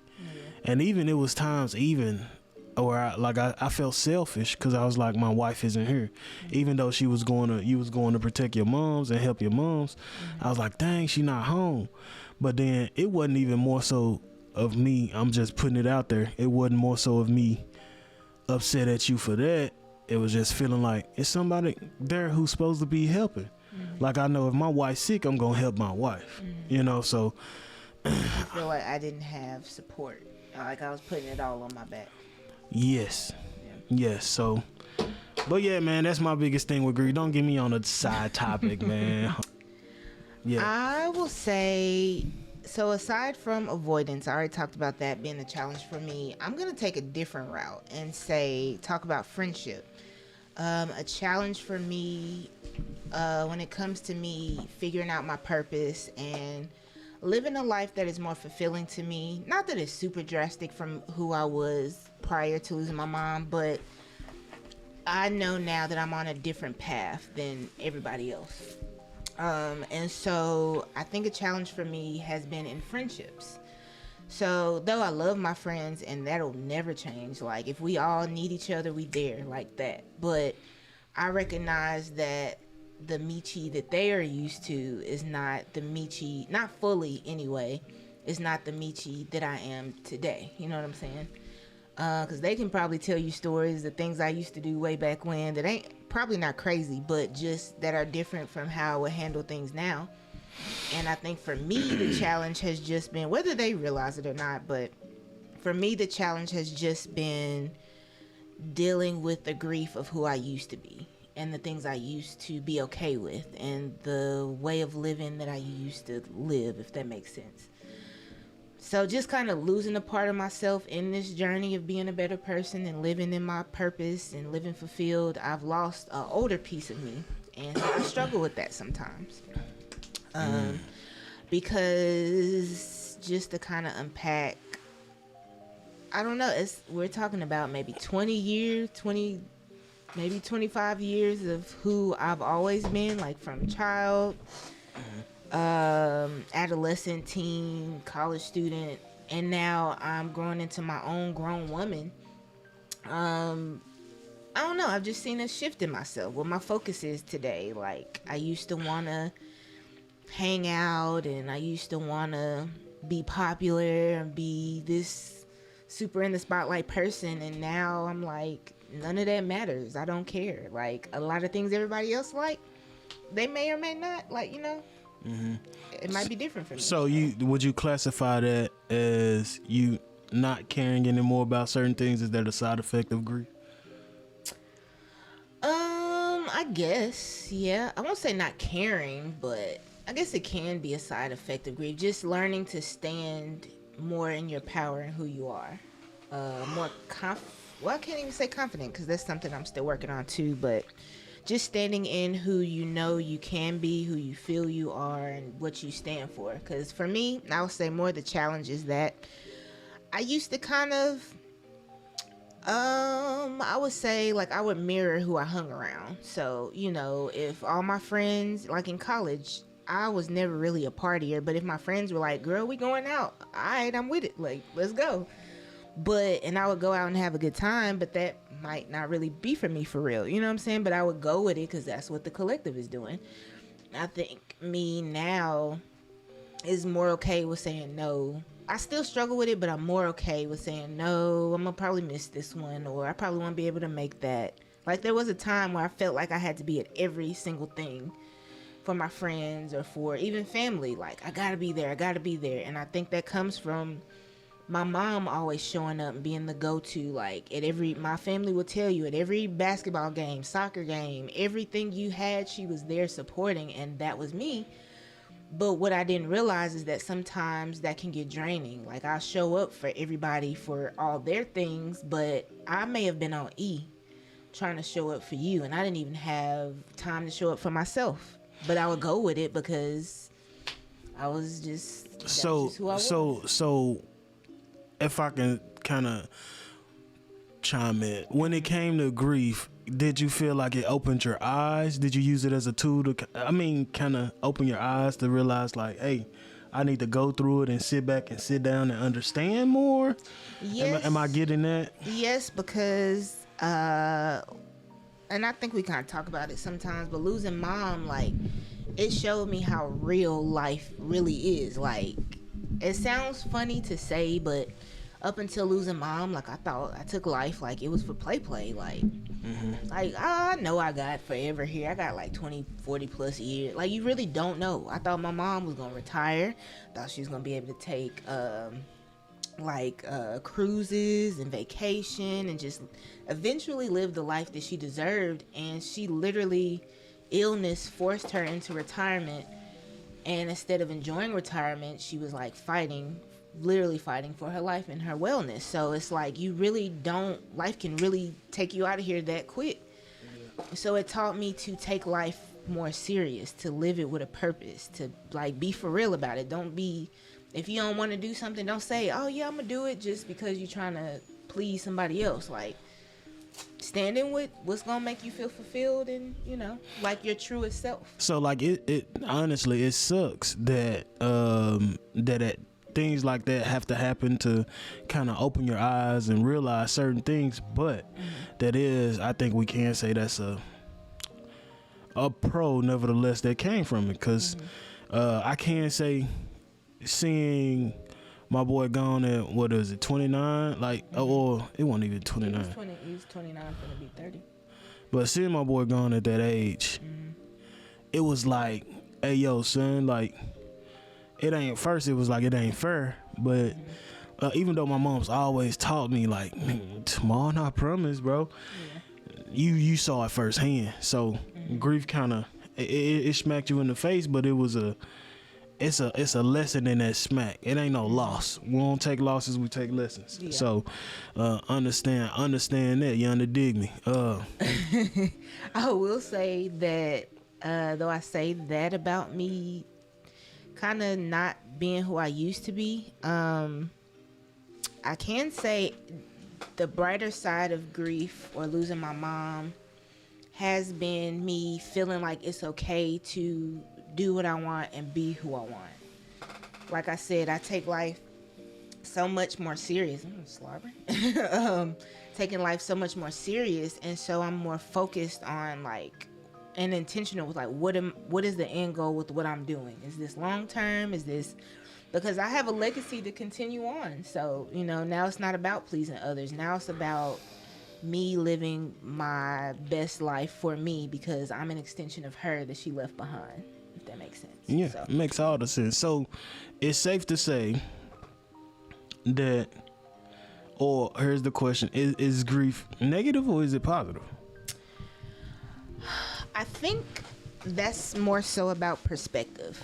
And even it was times or I felt selfish because I was like, my wife isn't here, even though you was going to protect your moms and help your moms. I was like, dang, she not home. But then it wasn't even more so of me. I'm just putting it out there. It wasn't more so of me upset at you for that. It was just feeling like it's somebody there who's supposed to be helping. Like, I know if my wife's sick, I'm gonna help my wife. So I feel like I didn't have support. Like, I was putting it all on my back. Yes. So, but yeah, man, that's my biggest thing with grief. Don't get me on a side topic, man. Yeah. I will say, so aside from avoidance, I already talked about that being a challenge for me. I'm going to take a different route and talk about friendship. A challenge for me when it comes to me figuring out my purpose and living a life that is more fulfilling to me. Not that it's super drastic from who I was prior to losing my mom, but I know now that I'm on a different path than everybody else. And so I think a challenge for me has been in friendships. So though I love my friends and that'll never change, like if we all need each other, we there like that. But I recognize that the Michi that they are used to is not the Michi, not fully anyway, is not the Michi that I am today. You know what I'm saying? Because they can probably tell you stories, the things I used to do way back when that ain't probably not crazy, but just that are different from how I would handle things now. And I think for me, the challenge has just been, whether they realize it or not, but for me, the challenge has just been dealing with the grief of who I used to be and the things I used to be okay with and the way of living that I used to live, if that makes sense. So just kind of losing a part of myself in this journey of being a better person and living in my purpose and living fulfilled. I've lost an older piece of me, and so I struggle with that sometimes. Because just to kind of unpack, I don't know, we're talking about maybe 20 years, maybe 25 years of who I've always been, like from child, adolescent, teen, college student, and now I'm growing into my own grown woman. I don't know, I've just seen a shift in myself, what my focus is today. Like, I used to want to hang out, and I used to want to be popular and be this super in the spotlight person, and now I'm like, none of that matters. I don't care. Like, a lot of things everybody else like, they may or may not like, you know. It might be different for me. So would you classify that as you not caring anymore about certain things? Is that a side effect of grief? I guess, yeah. I won't say not caring, but I guess it can be a side effect of grief. Just learning to stand more in your power and who you are. More well, I can't even say confident, because that's something I'm still working on too, but just standing in who you know you can be, who you feel you are, and what you stand for. Because for me, I would say more the challenge is that I used to kind of, I would say, like, I would mirror who I hung around. So, you know, if all my friends, like in college, I was never really a partier, but if my friends were like, girl, we going out, all right, I'm with it, like, let's go. And I would go out and have a good time, but that might not really be for me for real, you know what I'm saying? But I would go with it because that's what the collective is doing. I think me now is more okay with saying no. I still struggle with it, but I'm more okay with saying no, I'm gonna probably miss this one, or I probably won't be able to make that. Like, there was a time where I felt like I had to be at every single thing for my friends or for even family. Like, I gotta be there. And I think that comes from my mom always showing up and being the go-to. Like, my family will tell you, at every basketball game, soccer game, everything you had, she was there supporting, and that was me. But what I didn't realize is that sometimes that can get draining. Like, I'll show up for everybody for all their things, but I may have been on E trying to show up for you, and I didn't even have time to show up for myself. But I would go with it because I was just, who I was. So if I can kind of chime in, when it came to grief, did you feel like it opened your eyes? Did you use it as a tool to, kind of open your eyes to realize, like, hey, I need to go through it and sit back and sit down and understand more? Yes. Am I getting that? Yes, because, and I think we kind of talk about it sometimes, but losing mom, like, it showed me how real life really is. Like, it sounds funny to say, but up until losing mom, like, I thought I took life like it was for play. Like, like, I know I got forever here. I got like 20, 40 plus years. Like, you really don't know. I thought my mom was going to retire. Thought she was going to be able to take, cruises and vacation and just eventually live the life that she deserved. And she literally, illness forced her into retirement. And instead of enjoying retirement, she was like literally fighting for her life and her wellness. So it's like, you really don't, life can really take you out of here that quick. Yeah. So it taught me to take life more serious, to live it with a purpose, to like be for real about it. Don't be, if you don't want to do something, don't say, oh yeah, I'm gonna do it just because you're trying to please somebody else. Like, standing with what's gonna make you feel fulfilled and, you know, like your truest self. So like it honestly, it sucks that that things like that have to happen to kind of open your eyes and realize certain things, but that is, I think we can say that's a pro nevertheless that came from it, because I can say seeing my boy gone at, what is it, 29? Like, or it wasn't even 29. He was 29, gonna be 30. But seeing my boy gone at that age, it was like, hey, yo, son, like, it ain't, first it was like, it ain't fair, but even though my mom's always taught me like, tomorrow not promise, bro. You saw it firsthand. So grief kind of it smacked you in the face, but it's a lesson in that smack. It ain't no loss. We don't take losses, we take lessons. Yeah. So understand that. You underdig me. I will say that though I say that about me kind of not being who I used to be, I can say the brighter side of grief or losing my mom has been me feeling like it's okay to do what I want and be who I want. Like I said, I take life so much more serious. I'm slobbering. Taking life so much more serious, and so I'm more focused on like and intentional with like what is the end goal with what I'm doing? Is this long term? Is this because I have a legacy to continue on? So, now it's not about pleasing others. Now it's about me living my best life for me because I'm an extension of her that she left behind, if that makes sense. Yeah, so. It makes all the sense. So it's safe to say that, or here's the question, is grief negative or is it positive? I think that's more so about perspective.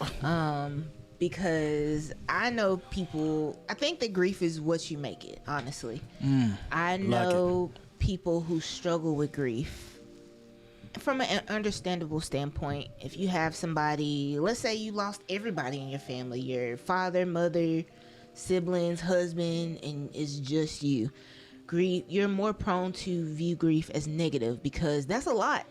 Because I know people, I think that grief is what you make it, honestly. I know people who struggle with grief from an understandable standpoint. If you have somebody, let's say you lost everybody in your family, your father, mother, siblings, husband, and it's just you. Grief, you're more prone to view grief as negative because that's a lot.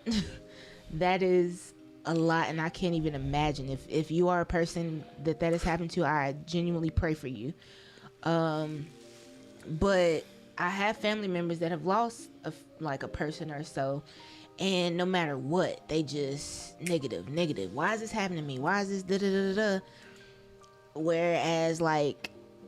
That is a lot, and I can't even imagine if you are a person that has happened to. I genuinely pray for you. But I have family members that have lost a person or so, and no matter what, they just negative. Why is this happening to me? Why is this da da da da? Whereas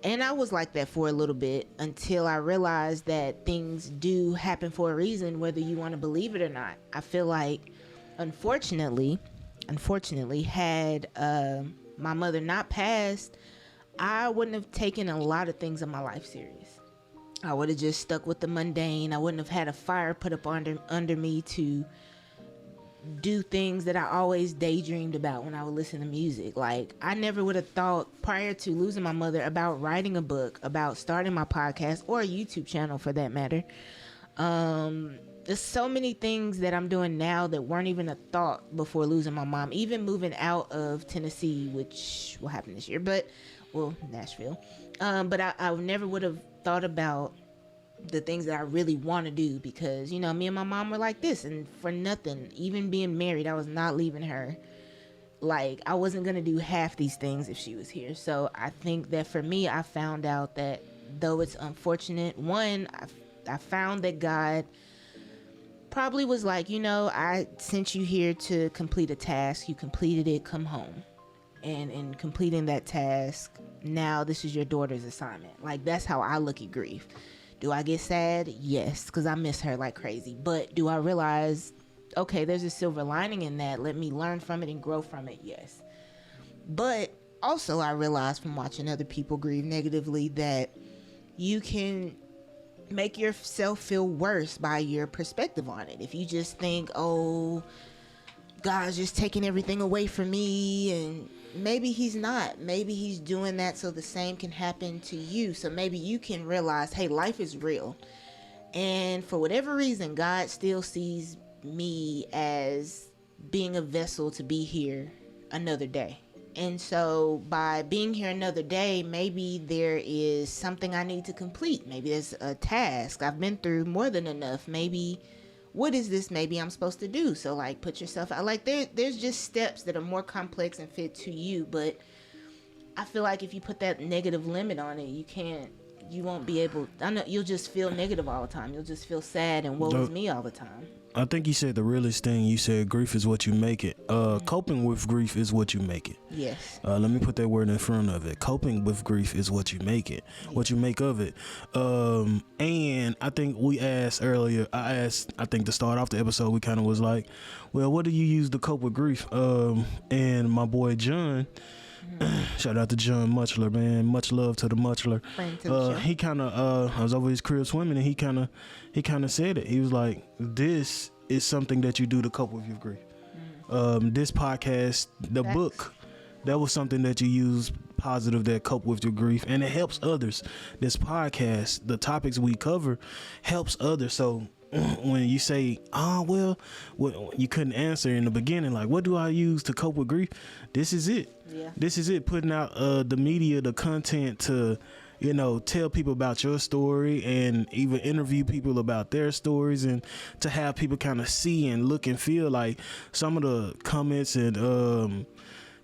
and I was like that for a little bit until I realized that things do happen for a reason, whether you want to believe it or not. I feel like unfortunately, had my mother not passed, I wouldn't have taken a lot of things in my life serious. I would have just stuck with the mundane. I wouldn't have had a fire put up under me to do things that I always daydreamed about when I would listen to music. Like, I never would have thought prior to losing my mother about writing a book, about starting my podcast or a YouTube channel for that matter. There's so many things that I'm doing now that weren't even a thought before losing my mom. Even moving out of Tennessee, which will happen this year, Nashville. But I never would have thought about the things that I really want to do because, me and my mom were like this, and for nothing, even being married, I was not leaving her. Like, I wasn't going to do half these things if she was here. So I think that for me, I found out that though it's unfortunate, one, I found that God probably was like, I sent you here to complete a task. You completed it, come home. And in completing that task, now this is your daughter's assignment. Like, that's how I look at grief. Do I get sad? Yes, because I miss her like crazy. But do I realize, okay, there's a silver lining in that. Let me learn from it and grow from it. Yes. But also I realized from watching other people grieve negatively that you can make yourself feel worse by your perspective on it. If you just think, oh, God's just taking everything away from me, and maybe he's not. Maybe he's doing that so the same can happen to you. So maybe you can realize, hey, life is real. And for whatever reason, God still sees me as being a vessel to be here another day. And so by being here another day, maybe there is something I need to complete. Maybe there's a task. I've been through more than enough. Maybe, what is this maybe I'm supposed to do? So put yourself out. There's just steps that are more complex and fit to you. But I feel like if you put that negative limit on it, you won't be able, you'll just feel negative all the time. You'll just feel sad and woe is me all the time. I think you said the realest thing. You said grief is what you make it. Coping with grief is what you make it. Yes. Let me put that word in front of it. Coping with grief is what you make it. Yeah. What you make of it. And I think we asked earlier, I think to start off the episode, we kind of was like, well, what do you use to cope with grief? And my boy John Shout out to John Muchler, man. Much love to the Muchler. Friend to the show. He kind of, I was over his crib swimming, and he kind of said it. He was like, "This is something that you do to cope with your grief." This podcast, the Facts. book, that was something that you use positive that cope with your grief, and it helps others. This podcast, the topics we cover, helps others. So when you say, well, you couldn't answer in the beginning, like, what do I use to cope with grief? This is it. Yeah. This is it. Putting out the media, the content to, tell people about your story and even interview people about their stories, and to have people kind of see and look and feel like some of the comments and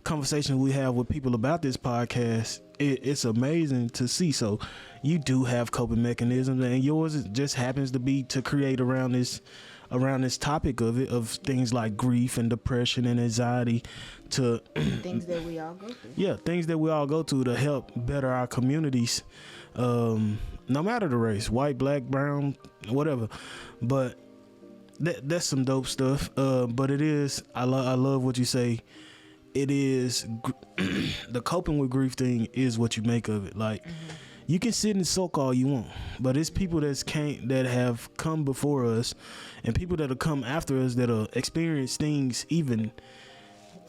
conversations we have with people about this podcast. It's amazing to see. So you do have coping mechanisms, and yours just happens to be to create around this topic of things like grief and depression and anxiety, to Things that we all go through. yeah, things that we all go through to help better our communities, no matter the race, white, black, brown, whatever. But that's some dope stuff. But it is, I love what you say. It is the coping with grief thing is what you make of it. Like, you can sit and sulk all you want, but it's people that have come before us, and people that will come after us that'll experience things even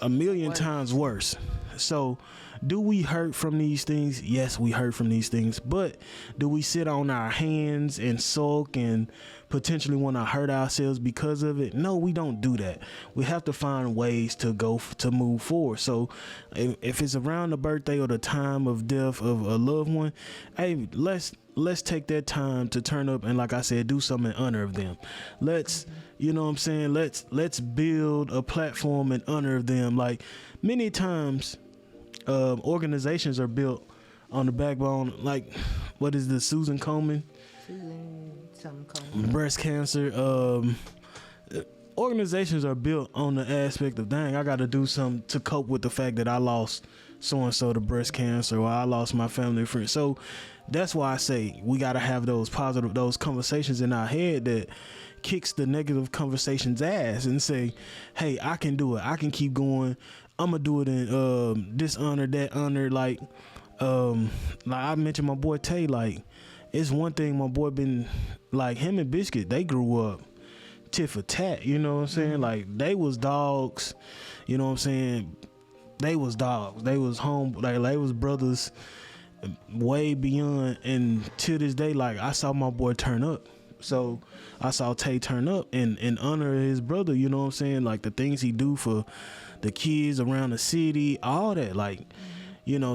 a million times worse. So do we hurt from these things? Yes, we hurt from these things, but do we sit on our hands and sulk and potentially want to hurt ourselves because of it? No, we don't do that. We have to find ways to move forward. So if it's around the birthday or the time of death of a loved one, hey, let's take that time to turn up and, like I said, do something in honor of them. Let's, you know what I'm saying? Let's build a platform in honor of them. Like, many times, organizations are built on the backbone, like, what is the Susan Komen? Breast cancer. Organizations are built on the aspect of, dang, I got to do something to cope with the fact that I lost so-and-so to breast cancer, or I lost my family friend. So that's why I say we got to have those conversations in our head that kicks the negative conversation's ass, and say, hey, I can do it. I can keep going. I'm going to do it in this honor, that honor. Like I mentioned my boy Tay, like, it's one thing my boy been, like, him and Biscuit, they grew up tit for tat, you know what I'm saying? Like, they was dogs, you know what I'm saying? They was dogs. They was home, like they was brothers way beyond. And to this day, like, I saw my boy turn up. So I saw Tay turn up and in honor of his brother, you know what I'm saying? Like, the things he do for the kids around the city, all that, like,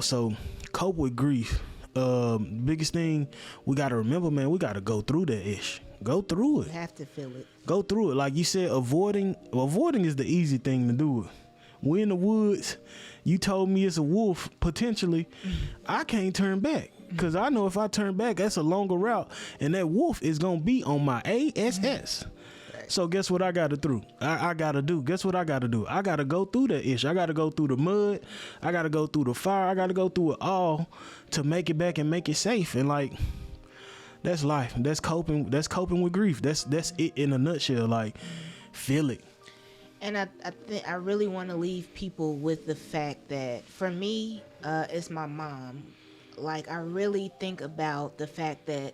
so cope with grief. Biggest thing we got to remember, man, we got to go through that ish. Go through it. You have to feel it. Go through it. Like you said, avoiding is the easy thing to do. We in the woods. You told me it's a wolf, potentially. I can't turn back, because I know if I turn back, that's a longer route, and that wolf is going to be on my ASS. So guess what I got to do? I got to do. Guess what I got to do? I got to go through that ish. I got to go through the mud. I got to go through the fire. I got to go through it all to make it back and make it safe. And, like, that's life. That's coping with grief. That's it in a nutshell. Like, feel it. And I think I really want to leave people with the fact that, for me, it's my mom. Like, I really think about the fact that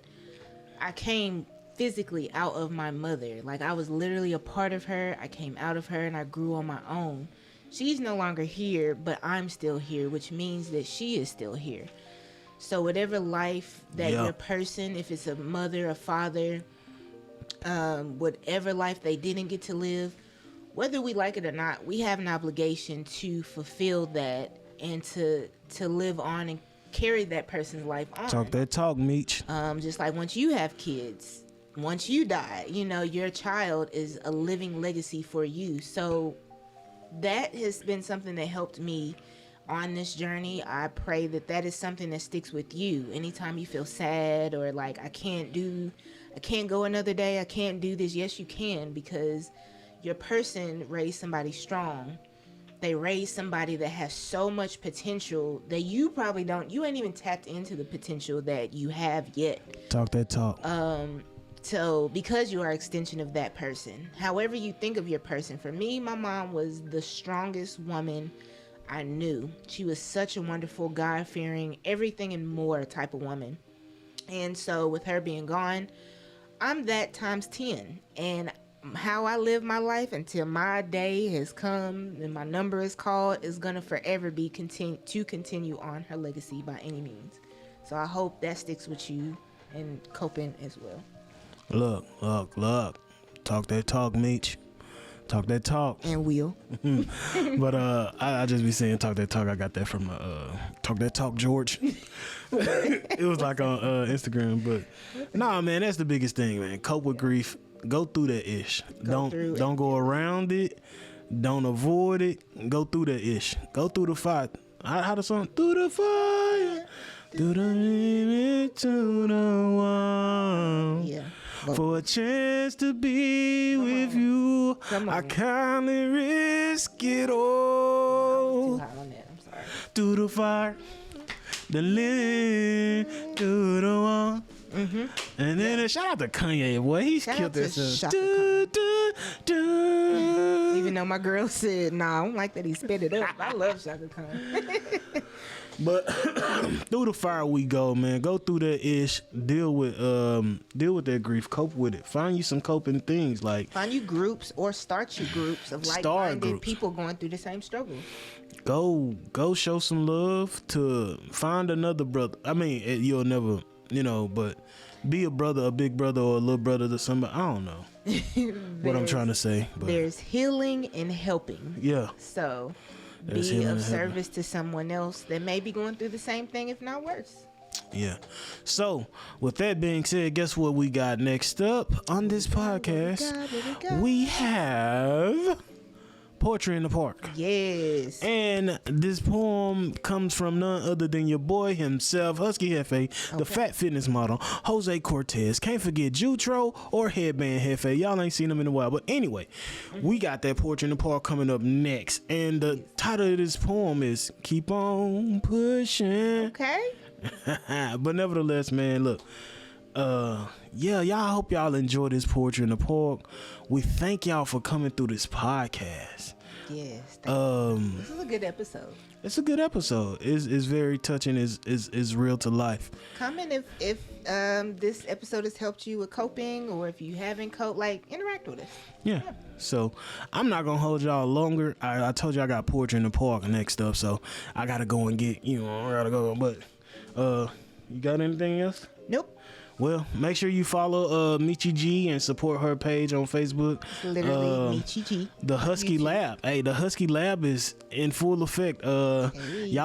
I came physically out of my mother. Like, I was literally a part of her. I came out of her and I grew on my own. She's no longer here, but I'm still here, which means that she is still here. So whatever life that your person, if it's a mother, a father, whatever life they didn't get to live, whether we like it or not, we have an obligation to fulfill that and to live on and carry that person's life on. Talk that talk, Meech. Just like once you have kids, once you die, your child is a living legacy for you. So that has been something that helped me on this journey. I pray that is something that sticks with you. Anytime you feel sad or like, I can't go another day, I can't do this. Yes, you can, because your person raised somebody strong. They raised somebody that has so much potential that you probably don't. You ain't even tapped into the potential that you have yet. Talk that talk. So because you are an extension of that person, however you think of your person, for me, my mom was the strongest woman I knew. She was such a wonderful, God-fearing, everything and more type of woman. And so with her being gone, I'm that times 10. And how I live my life until my day has come and my number is called is going to forever be continue on her legacy by any means. So I hope that sticks with you and coping as well. Look. Talk that talk, Meech. Talk that talk. And will. But I just be saying talk that talk. I got that from Talk That Talk George. It was like on Instagram. But nah, man, that's the biggest thing, man. Cope with grief. Go through that ish. Don't go around it. Don't avoid it. Go through that ish. Go through the fire. How the song? Through the fire. Through the limit to the wall. Yeah. For a chance to be with you, I kindly risk it all. Too hot on that. I'm sorry. Through the fire, the limit, through the wall. Mm-hmm. And then shout out to Kanye, boy. He's killed this. Even though my girl said, nah, I don't like that he spit it up. I love Shaka Khan. But through the fire we go, man. Go through that ish. Deal with that grief. Cope with it. Find you some coping things. Like find you groups or start you groups of like-minded people going through the same struggle. Go show some love to find another brother. I mean, you'll never, but be a brother, a big brother, or a little brother to somebody. I don't know what I'm trying to say. But there's healing and helping. Yeah. So be of service to someone else that may be going through the same thing, if not worse. Yeah. So, with that being said, guess what we got next up on this podcast? We have Poetry in the Park. Yes. And this poem comes from none other than your boy himself, Husky Hefe, the fat fitness model, Jose Cortez. Can't forget Jutro or Headband Hefe. Y'all ain't seen him in a while. But anyway, we got that Poetry in the Park coming up next. And the title of this poem is Keep On Pushing. Okay. But nevertheless, man, look. Y'all hope y'all enjoy this Poetry in the Park. We thank y'all for coming through this podcast. Yes. This is a good episode. It's a good episode. It's very touching. Is real to life. Comment if this episode has helped you with coping, or if you haven't coped, interact with us. Yeah. So I'm not gonna hold y'all longer. I told you I got Poetry in the Park next up, so I gotta go and get I gotta go. But you got anything else? Nope. Well, make sure you follow Michi G and support her page on Facebook. Literally Michi G. The Husky Lab. Hey, the Husky Lab is in full effect. Y'all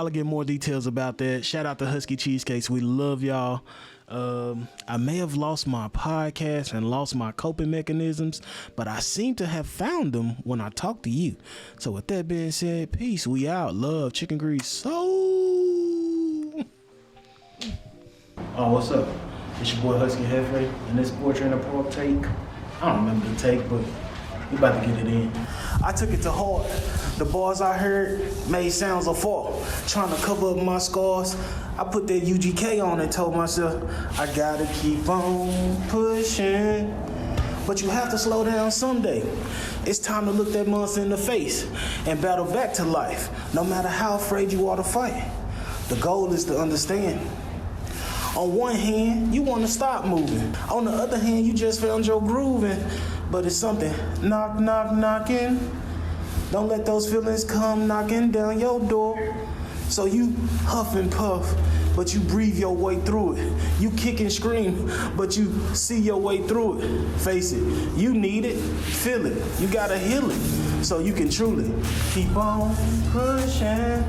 will get more details about that. Shout out to Husky Cheesecakes. We love y'all. I may have lost my podcast and lost my coping mechanisms, but I seem to have found them when I talk to you. So with that being said, peace. We out. Love, chicken grease. So. Oh, what's up? It's your boy Husky Hefe, and this Poetry in the Park take. I don't remember the take, but we about to get it in. I took it to heart. The bars I heard made sounds of fall. Trying to cover up my scars, I put that UGK on and told myself, I gotta keep on pushing. But you have to slow down someday. It's time to look that monster in the face and battle back to life, no matter how afraid you are to fight. The goal is to understand. On one hand, you want to stop moving. On the other hand, you just found your grooving. But it's something knock, knock, knocking. Don't let those feelings come knocking down your door. So you huff and puff, but you breathe your way through it. You kick and scream, but you see your way through it. Face it, you need it, feel it. You gotta heal it, so you can truly keep on pushing.